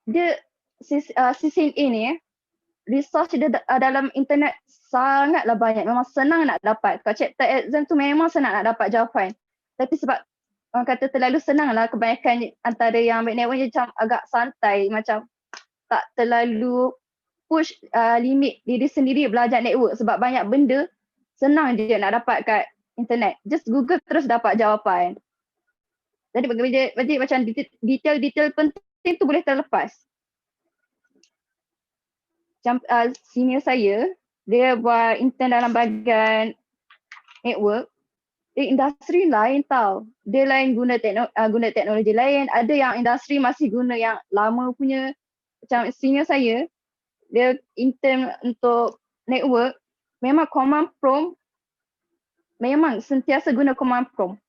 Dia CCNA ni, resource dia dalam internet sangatlah banyak. Memang senang nak dapat. Kalau chapter exam tu memang senang nak dapat jawapan. Tapi sebab orang kata terlalu senang lah, kebanyakan antara yang ambil network je macam agak santai. Macam tak terlalu push limit diri sendiri belajar network. Sebab banyak benda senang je nak dapat kat internet. Just Google terus dapat jawapan. Jadi macam detail-detail penting tu boleh terlepas. Macam senior saya, dia buat intern dalam bahagian network. Dia industri lain tau. Dia lain guna teknologi lain. Ada yang industri masih guna yang lama punya. Macam senior saya, dia intern untuk network. Memang command prompt, memang sentiasa guna command prompt.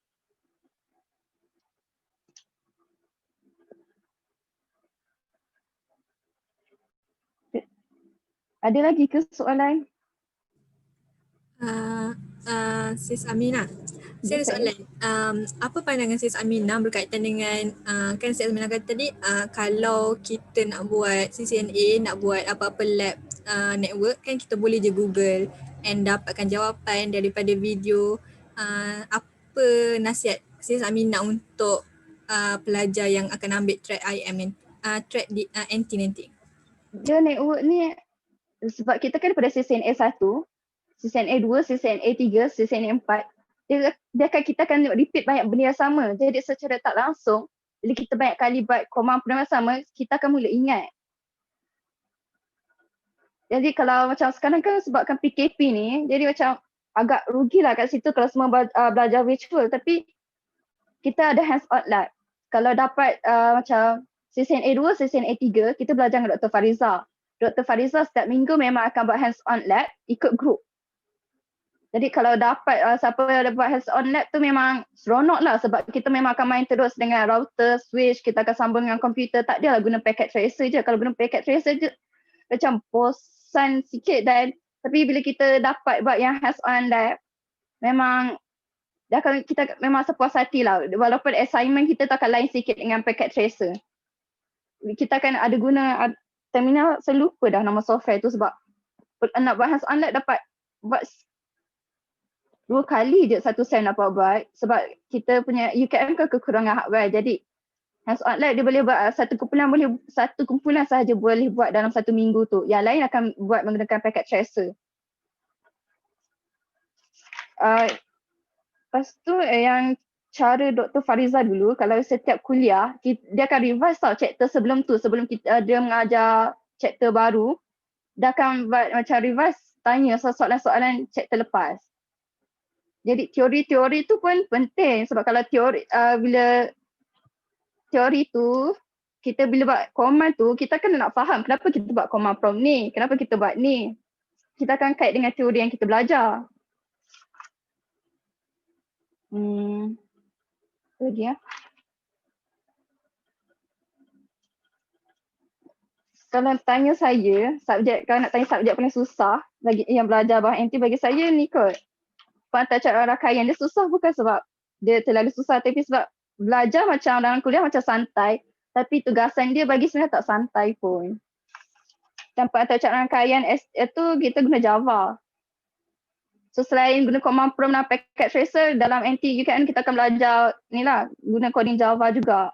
Ada lagi ke soalan? Sis Aminah, saya ada soalan. Apa pandangan Sis Aminah berkaitan dengan kan Sis Aminah kata tadi kalau kita nak buat CCNA, nak buat apa-apa lab network kan kita boleh je Google and dapatkan jawapan daripada video. Apa nasihat Sis Aminah untuk pelajar yang akan ambil track IM track di NT nanti? Dia network ni sebab kita kan pada CCNA 1, CCNA 2, CCNA 3, CCNA 4, kita akan repeat banyak benda yang sama. Jadi secara tak langsung, bila kita banyak kali buat command prompt yang sama, kita akan mula ingat. Jadi kalau macam sekarang kan sebabkan PKP ni, jadi macam agak rugilah kat situ kalau semua belajar virtual. Tapi kita ada hands-on lab. Kalau dapat macam CCNA 2, CCNA 3, kita belajar dengan Dr. Fariza. Dr. Fariza setiap minggu memang akan buat hands-on lab, ikut group. Jadi kalau dapat siapa yang ada buat hands-on lab tu memang seronok lah sebab kita memang akan main terus dengan router, switch, kita akan sambung dengan komputer. Tak adalah guna packet tracer je. Kalau guna packet tracer je macam bosan sikit tapi bila kita dapat buat yang hands-on lab, memang kita memang sepuas hati lah. Walaupun assignment kita tu akan lain sikit dengan packet tracer. Kita akan ada guna terminal, saya lupa dah nama software tu sebab nak buat hands-on lab dapat buat 2 kali je satu sem dapat buat sebab kita punya UKM kan kekurangan hardware. Jadi hands-on lab dia boleh buat satu kumpulan sahaja boleh buat dalam 1 minggu tu. Yang lain akan buat menggunakan packet tracer. Lepas tu yang cara Dr. Fariza dulu, kalau setiap kuliah, dia akan revise tau chapter sebelum tu. Sebelum dia mengajar chapter baru, dia akan buat macam revise, tanya soalan-soalan chapter lepas. Jadi teori-teori tu pun penting sebab kalau teori, bila teori tu kita bila buat command tu, kita kan nak faham kenapa kita buat command prompt ni, kenapa kita buat ni. Kita akan kait dengan teori yang kita belajar. Lagi ya. Kalau tanya saya, kalau nak tanya subjek paling susah bagi yang belajar bawah NT bagi saya ni kot. Pengaturcaraan rangkaian dia susah bukan sebab dia terlalu susah, tapi sebab belajar macam dalam kuliah macam santai, tapi tugasan dia bagi sebenarnya tak santai pun. Dan pengaturcaraan rangkaian tu kita guna Java. So selain guna command prompt dan packet tracer, dalam NT UKM kita akan belajar ni lah, guna coding Java juga.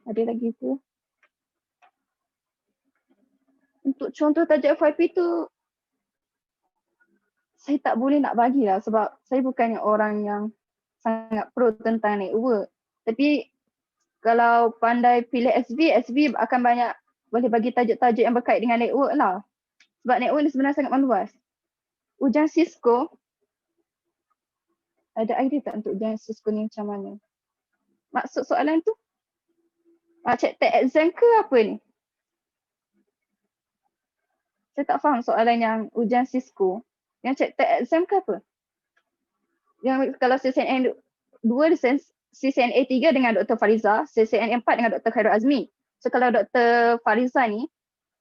Ada lagi tu. Untuk contoh tajuk FYP tu, saya tak boleh nak bagilah sebab saya bukannya orang yang sangat pro tentang network. Tapi kalau pandai pilih SV akan banyak boleh bagi tajuk-tajuk yang berkait dengan network lah. Sebab network ni sebenarnya sangat meluas. Ujian Cisco, ada idea tak untuk ujian Cisco ni macam mana? Maksud soalan tu? Cek tag exam ke apa ni? Saya tak faham soalan yang ujian Cisco. Yang cek tag exam ke apa? Yang kalau CCNA 2, CCNA 3 dengan Dr. Fariza, CCNA 4 dengan Dr. Khairul Azmi. So kalau Dr. Fariza ni,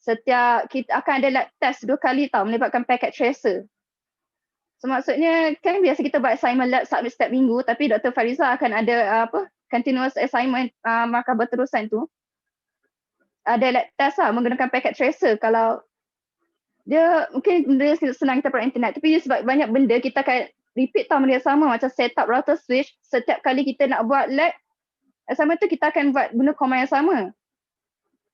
setiap kita akan ada lab test 2 kali tau melibatkan packet tracer. So maksudnya kan biasa kita buat assignment lab submit setiap minggu, tapi Dr. Fariza akan ada continuous assignment markah berterusan tu. Ada lab test lah menggunakan packet tracer. Kalau dia mungkin benda senang kita pada internet, tapi sebab banyak benda kita akan repeat tau benda sama macam setup router switch. Setiap kali kita nak buat lab assignment tu kita akan buat guna command yang sama.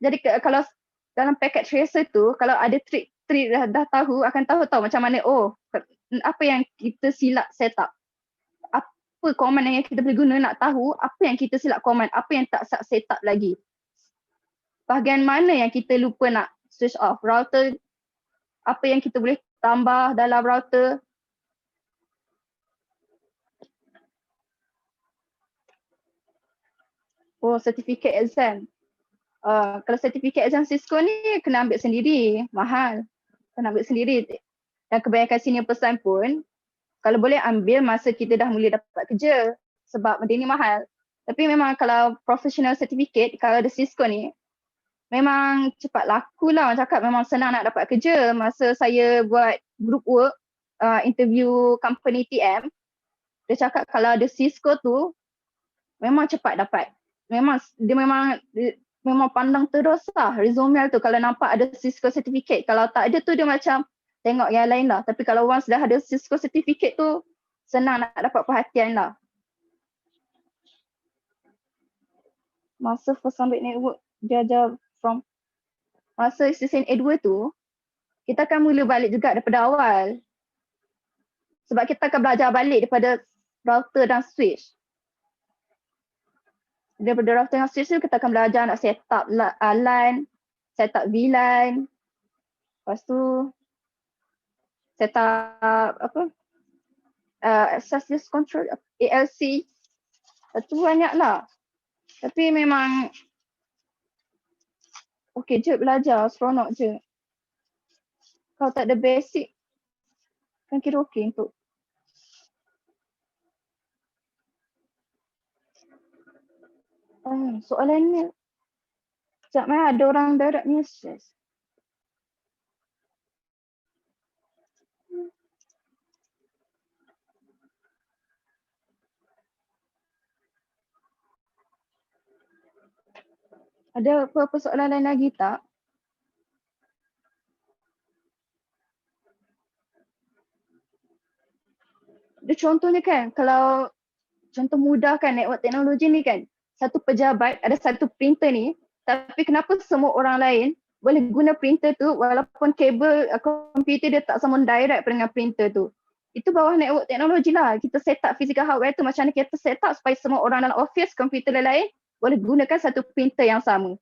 Jadi kalau dalam packet tracer tu, kalau ada trik dah tahu, akan tahu macam mana apa yang kita silap setup. Apa command yang kita boleh guna nak tahu apa yang kita silap command, apa yang tak setup lagi. Bahagian mana yang kita lupa nak switch off, router, apa yang kita boleh tambah dalam router. Certificate exam. Kalau certificate exam Cisco ni kena ambil sendiri, mahal. Kena ambil sendiri. Dan kebanyakan senior person pun, kalau boleh ambil masa kita dah mula dapat kerja. Sebab benda ni mahal. Tapi memang kalau professional certificate, kalau ada Cisco ni, memang cepat laku lah. Orang cakap memang senang nak dapat kerja. Masa saya buat group work, interview company TM, dia cakap kalau ada Cisco tu, memang cepat dapat. Dia memang pandang terus lah resume tu kalau nampak ada Cisco certificate. Kalau tak ada tu dia macam tengok yang lain lah. Tapi kalau once dah ada Cisco certificate tu, senang nak dapat perhatian lah. Masa first ambil network, dia ajar from masa CCNA 2 tu, kita akan mula balik juga daripada awal. Sebab kita akan belajar balik daripada router dan switch. Daripada router dan switch tu kita akan belajar nak set up LAN, set up VLAN. Lepas tu set up access list control, ALC. Itu banyak lah. Tapi memang okey je belajar, seronok je. Kalau tak ada basic, kan kira okey untuk soalan ni. Sekejap ada orang direct message. Ada apa-apa soalan lain lagi tak? Dia contohnya kan, kalau contoh mudah kan network teknologi ni kan, satu pejabat ada satu printer ni, tapi kenapa semua orang lain boleh guna printer tu walaupun kabel komputer dia tak sambung direct dengan printer tu. Itu bawah network teknologi lah. Kita set up physical hardware tu macam mana kita set up supaya semua orang dalam office, komputer lain boleh gunakan satu printer yang sama.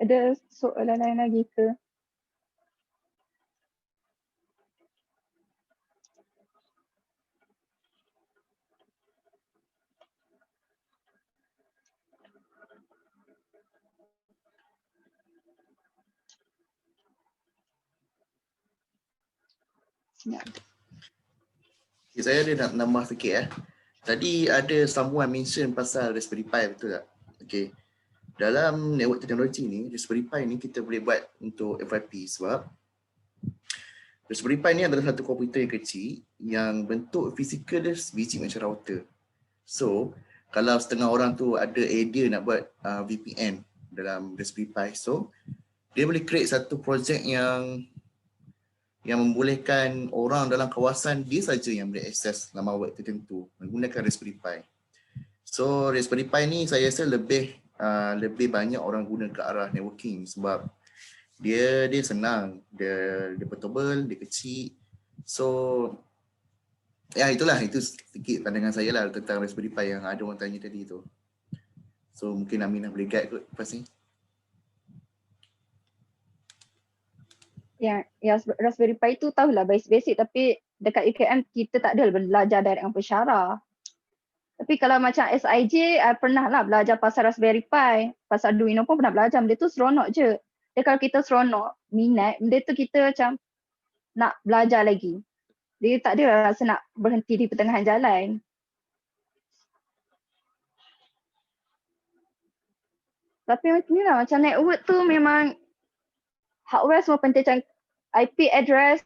Ada soalan lain lagi ke? Okay, saya ada nak nambah sikit. Tadi ada someone mention pasal Raspberry Pi, betul tak? Okay. Dalam network teknologi ni, Raspberry Pi ni kita boleh buat untuk FYP sebab Raspberry Pi ni adalah satu komputer yang kecil yang bentuk fizikal dia biji macam router. So, kalau setengah orang tu ada idea nak buat VPN dalam Raspberry Pi, so dia boleh create satu projek yang membolehkan orang dalam kawasan dia saja yang boleh akses laman web tertentu menggunakan Raspberry Pi. So Raspberry Pi ni saya rasa lebih banyak orang guna ke arah networking sebab dia senang, dia portable, dia kecil. So ya itulah, itu sedikit pandangan saya lah tentang Raspberry Pi yang ada orang tanya tadi tu. So mungkin Aminah boleh guide kot lepas ni. Ya, Raspberry Pi tu tahulah basic, tapi dekat UKM kita tak ada belajar direct dengan pensyarah. Tapi kalau macam SIJ, pernah lah belajar pasal Raspberry Pi, pasal Arduino pun pernah belajar. Benda tu seronok je. Dan kalau kita seronok, minat, benda tu kita macam nak belajar lagi. Dia tak ada rasa nak berhenti di pertengahan jalan. Tapi macam ni lah, macam network tu memang hardware semua penting, macam IP address,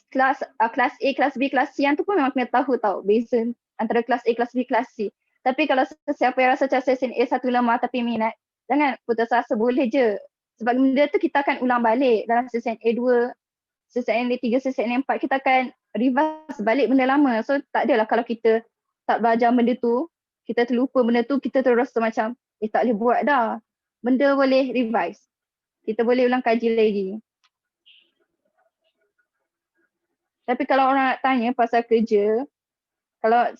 kelas A, kelas B, kelas C, yang tu pun memang kena tahu tau beza antara kelas A, kelas B, kelas C. Tapi kalau sesiapa yang rasa macam sesen A satu lemah tapi minat, jangan putus asa, boleh je. Sebab benda tu kita akan ulang balik dalam sesen A2, sesen A3, sesen A4, kita akan reverse balik benda lama. So tak adalah kalau kita tak belajar benda tu, kita terlupa benda tu, kita terus macam tak boleh buat dah. Benda boleh revise. Kita boleh ulang kaji lagi. Tapi kalau orang nak tanya pasal kerja, kalau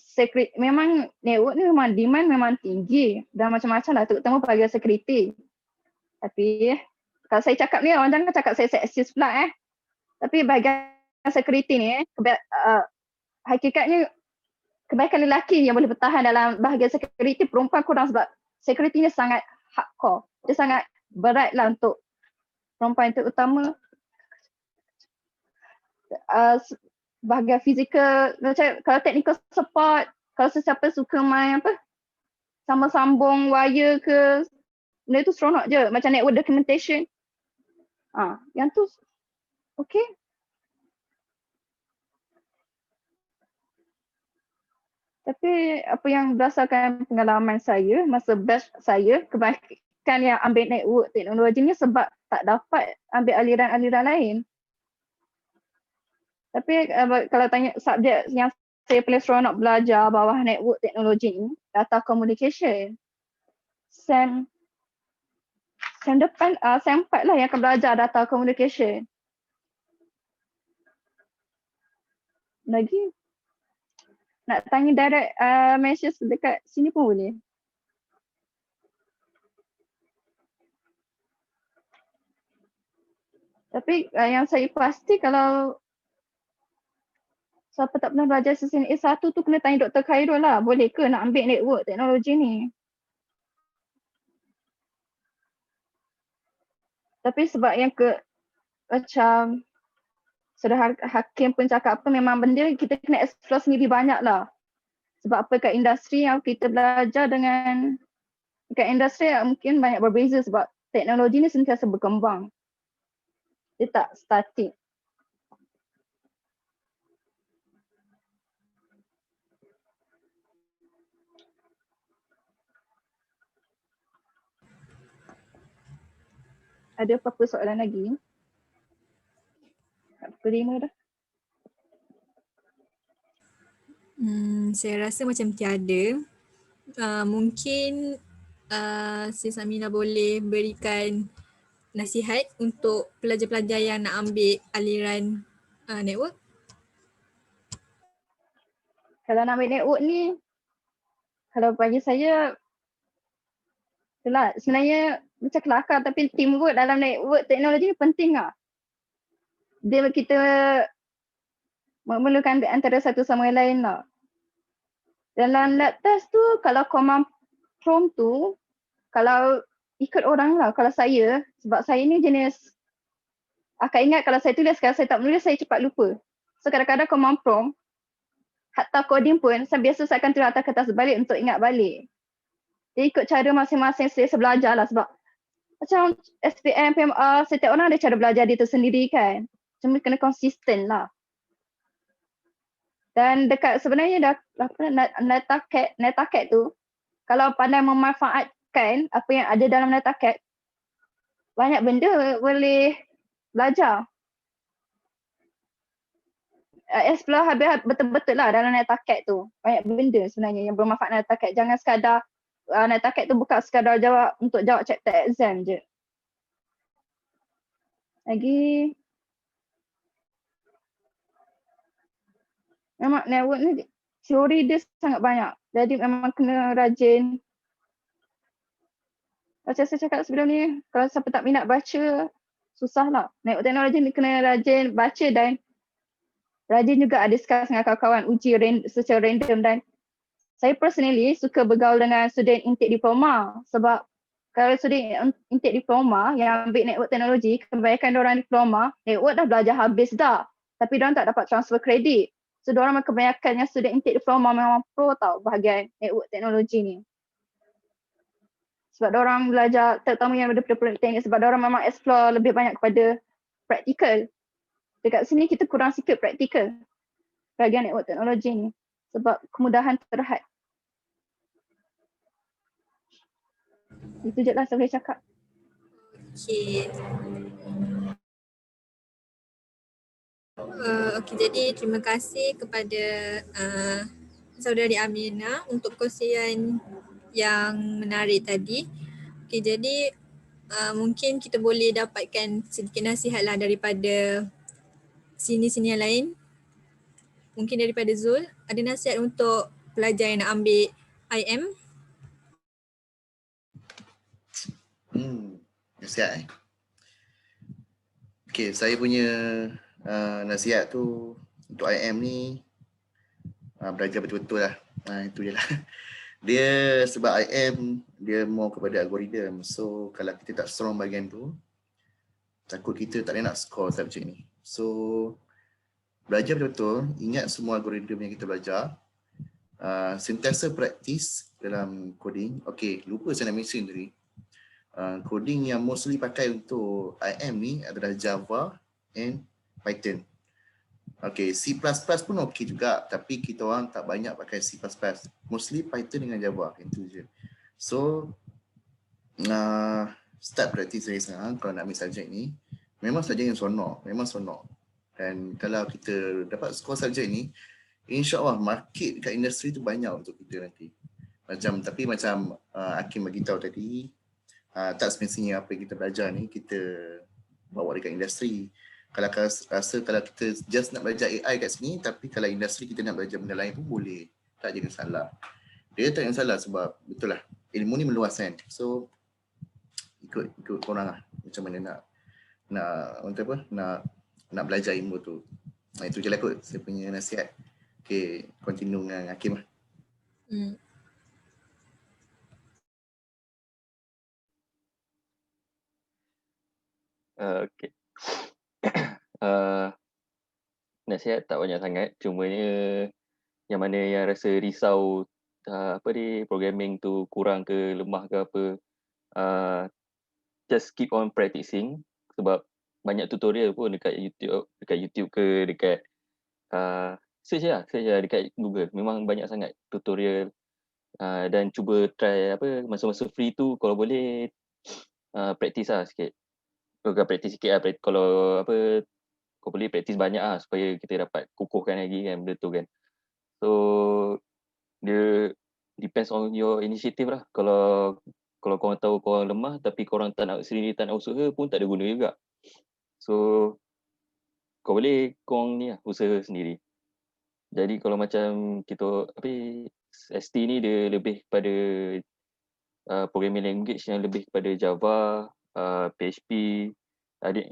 memang network ni memang demand memang tinggi dan macam-macam lah, terutama bahagian security. Tapi kalau saya cakap ni, orang jangan cakap saya seksis pula Tapi bahagian security ni, hakikatnya kebaikan lelaki yang boleh bertahan dalam bahagian security, perempuan kurang sebab security ni sangat hardcore. Dia sangat berat lah untuk perempuan, terutama bahagian fizikal, macam kalau technical support, kalau sesiapa suka main sama sambung wire ke, benda tu seronok je, macam network documentation. Yang tu okay. Tapi apa yang berdasarkan pengalaman saya, masa batch saya, kebanyakan yang ambil network teknologi ni sebab tak dapat ambil aliran-aliran lain. Tapi kalau tanya subjek yang saya paling seronok belajar bawah network teknologi ni, data communication. Sem depan, sem 4 lah yang akan belajar data communication. Lagi nak tanya direct message dekat sini pun boleh. Tapi yang saya pasti kalau siapa tak pernah belajar sesen A1 tu kena tanya Dr. Khairul lah. Boleh ke nak ambil network teknologi ni? Tapi sebab yang macam Saudara Hakim pun cakap memang benda kita kena explore sendiri banyak lah. Sebab apa kat industri yang kita belajar dengan kat industri mungkin banyak berbeza sebab teknologi ni sentiasa berkembang. Dia tak statik. Ada apa-apa soalan lagi? Pukul 5 dah. Saya rasa macam tiada. Mungkin Sis Aminah boleh berikan nasihat untuk pelajar-pelajar yang nak ambil aliran network. Kalau nak ambil network ni, kalau bagi saya, itulah sebenarnya macam kelakar, tapi teamwork dalam network teknologi ni penting lah. Kita memerlukan antara satu sama lain lah. Dalam lab test tu, kalau command prompt tu, kalau ikut orang lah, kalau saya, sebab saya ni jenis akan ingat kalau saya tulis, kalau saya tak menulis saya cepat lupa. So kadang-kadang command prompt, hatta coding pun biasa saya akan tulis atas kertas balik untuk ingat balik. Dia ikut cara masing-masing selesa belajar lah, sebab macam SPM, PMR, setiap orang ada cara belajar dia tu sendiri kan. Cuma kena konsisten lah. Dan dekat sebenarnya NetaCAD tu, kalau pandai memanfaatkan apa yang ada dalam NetaCAD, banyak benda boleh belajar. Explore habis betul-betul lah dalam NetaCAD tu. Banyak benda sebenarnya yang bermanfaat NetaCAD. Jangan sekadar NetaCAD tu bukan sekadar untuk jawab chapter exam je. Lagi memang network ni teori dia sangat banyak. Jadi memang kena rajin. Macam saya cakap sebelum ni, kalau siapa tak minat baca, susah lah. Network teknologi ni kena rajin baca dan rajin juga discuss dengan kawan-kawan, uji secara random. Dan saya personally suka bergaul dengan student intake diploma, sebab kalau student intake diploma yang ambil network teknologi, kebanyakan diorang diploma, network dah belajar habis dah. Tapi diorang tak dapat transfer kredit. So diorang kebanyakan yang student intake diploma memang pro tau bahagian network teknologi ni. Sebab diorang belajar, terutama yang daripada politeknik, sebab diorang memang explore lebih banyak kepada praktikal. Dekat sini kita kurang sikit praktikal bahagian network teknologi ni. Sebab kemudahan terhad. Itu je lah saya boleh cakap. Okey. Okey, jadi terima kasih kepada saudari Aminah untuk kongsian yang menarik tadi. Okey, jadi mungkin kita boleh dapatkan sedikit nasihat lah daripada sini-sini yang lain. Mungkin daripada Zul, ada nasihat untuk pelajar yang nak ambil IM? Nasihat Okay, saya punya nasihat tu untuk IM ni belajar betul-betul lah. Itu je lah. Dia sebab IM dia more kepada algoritma. So kalau kita tak strong bahagian tu, takut kita tak boleh nak score subjek ni. So belajar betul-betul, ingat semua algoritma yang kita belajar. Sentiasa praktis dalam coding. Okay, lupa saya nak mention tadi. Coding yang mostly pakai untuk IM ni adalah Java and Python. Okay, C++ pun okey juga, tapi kita orang tak banyak pakai C++. Mostly Python dengan Java, itu je. So, start practice dari sekarang kalau nak ambil subjek ni. Memang subjek yang sonok, memang sonok. Dan kalau kita dapat skor subjek ni, insya-Allah market dekat industri tu banyak untuk kita nanti. Tapi macam Hakim bagi tahu tadi, tak semestinya apa yang kita belajar ni kita bawa dekat industri. Kalau rasa kalau kita just nak belajar AI kat sini, tapi kalau industri kita nak belajar benda lain pun boleh. Tak jadi salah. Dia tak ada salah sebab betul lah, ilmu ni meluas kan. So ikut korang lah macam mana nak belajar ilmu tu. Itu je lah kot saya punya nasihat. Okay, continue dengan Hakim lah. Okay. Nasihat tak banyak sangat, cumanya yang mana yang rasa risau programming tu kurang ke lemah ke apa, just keep on practicing sebab banyak tutorial pun dekat YouTube ke dekat search lah dekat Google. Memang banyak sangat tutorial dan cuba try masa-masa free tu kalau boleh practice lah sikit. Bukan practice sikit lah, kalau kau boleh practice banyak lah supaya kita dapat kukuhkan lagi kan benda tu kan. So dia depends on your initiative lah. Kalau korang tahu korang lemah tapi korang tak nak usaha pun tak ada guna juga. So kau boleh korang ni lah usaha sendiri. Jadi kalau macam kita ST ni dia lebih pada programming language yang lebih kepada Java, PHP.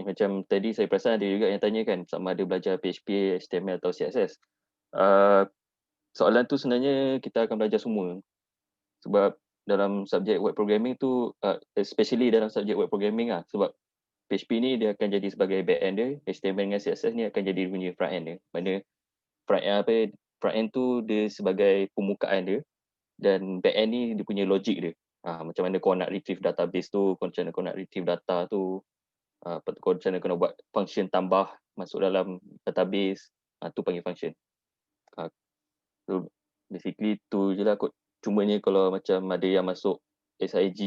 Macam tadi saya perasan ada juga yang tanya kan sama ada belajar PHP, HTML atau CSS. Soalan tu sebenarnya kita akan belajar semua. Sebab dalam subjek web programming tu, especially dalam subjek web programming lah, sebab PHP ni dia akan jadi sebagai back end dia, HTML dengan CSS ni akan jadi punya front end dia. Mana front end tu dia sebagai permukaan dia dan back end ni dia punya logik dia. Macam mana kau nak retrieve database tu, macam mana kau nak retrieve data tu, macam mana kau nak buat function tambah masuk dalam database, tu panggil function. So basically tu je lah kot. Cumanya kalau macam ada yang masuk SIG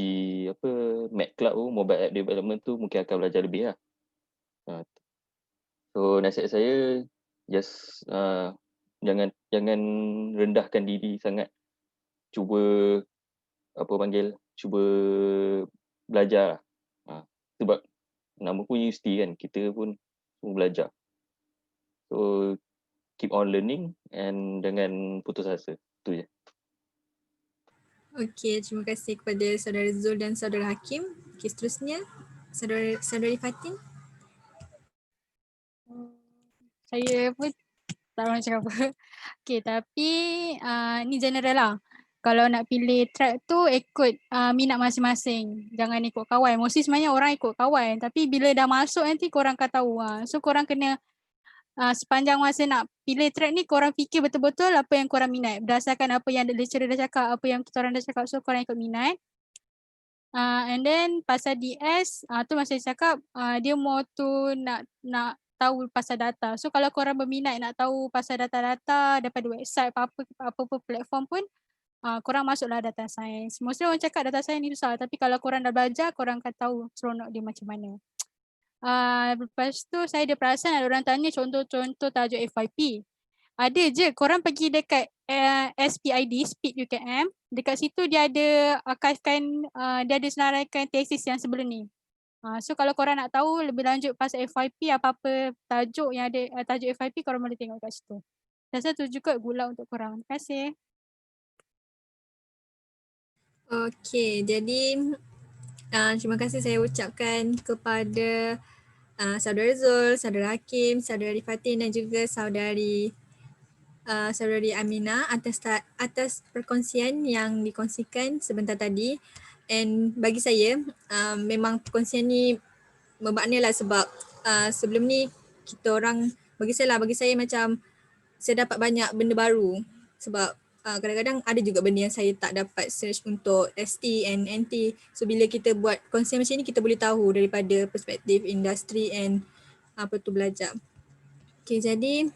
MATLAB tu, mobile app development tu mungkin akan belajar lebih lah. So nasihat saya just jangan rendahkan diri sangat. Cuba cuba belajar lah. Sebab nama pun universiti kan, kita pun belajar. So keep on learning and jangan putus asa. Itu je. Okey, terima kasih kepada Saudara Zul dan Saudara Hakim. Okey, seterusnya Saudari Fatin. Saya pun tak tahu nak cakap apa. Okay, tapi ni general lah. Kalau nak pilih track tu ikut minat masing-masing. Jangan ikut kawan. Mostly sebenarnya orang ikut kawan. Tapi bila dah masuk nanti korang akan tahu. So korang kena sepanjang masa nak pilih track ni korang fikir betul-betul apa yang korang minat. Berdasarkan apa yang lecturer dah cakap, apa yang kita orang dah cakap. So korang ikut minat. And then pasal DS tu masa saya cakap dia more tu nak tahu pasal data. So kalau korang berminat nak tahu pasal data-data daripada website apa-apa platform pun korang masuklah data science. Mostly orang cakap data science ni susah tapi kalau korang dah belajar korang akan tahu seronok dia macam mana. Lepas tu saya ada perasan ada orang tanya contoh-contoh tajuk FYP. Ada je korang pergi dekat SPID, Speed UKM. Dekat situ dia ada archivekan, dia ada senaraikan tesis yang sebelum ni. So kalau korang nak tahu lebih lanjut pasal FYP, apa-apa tajuk yang ada tajuk FYP korang boleh tengok kat situ. Saya rasa tu juga gula untuk korang. Terima kasih. Okey, jadi terima kasih saya ucapkan kepada Saudara Zul, Saudara Hakim, Saudari Fatin dan juga Saudari Aminah atas perkongsian yang dikongsikan sebentar tadi. And bagi saya memang perkongsian ni bermakna lah sebab sebelum ni kita orang bagi saya macam saya dapat banyak benda baru sebab kadang-kadang ada juga benda yang saya tak dapat search untuk ST and NT. So bila kita buat kongsian macam ni kita boleh tahu daripada perspektif industri and belajar. Okay, jadi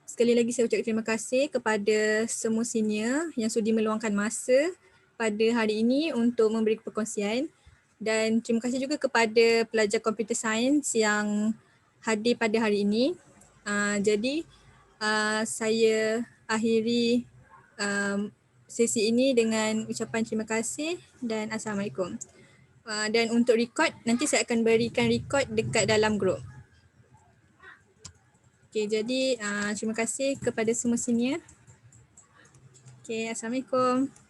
sekali lagi saya ucapkan terima kasih kepada semua senior yang sudi meluangkan masa pada hari ini untuk memberi perkongsian dan terima kasih juga kepada pelajar computer science yang hadir pada hari ini. Jadi saya akhiri sesi ini dengan ucapan terima kasih dan Assalamualaikum. Dan untuk record, nanti saya akan berikan record dekat dalam grup. Okay, jadi terima kasih kepada semua senior. Okay, Assalamualaikum.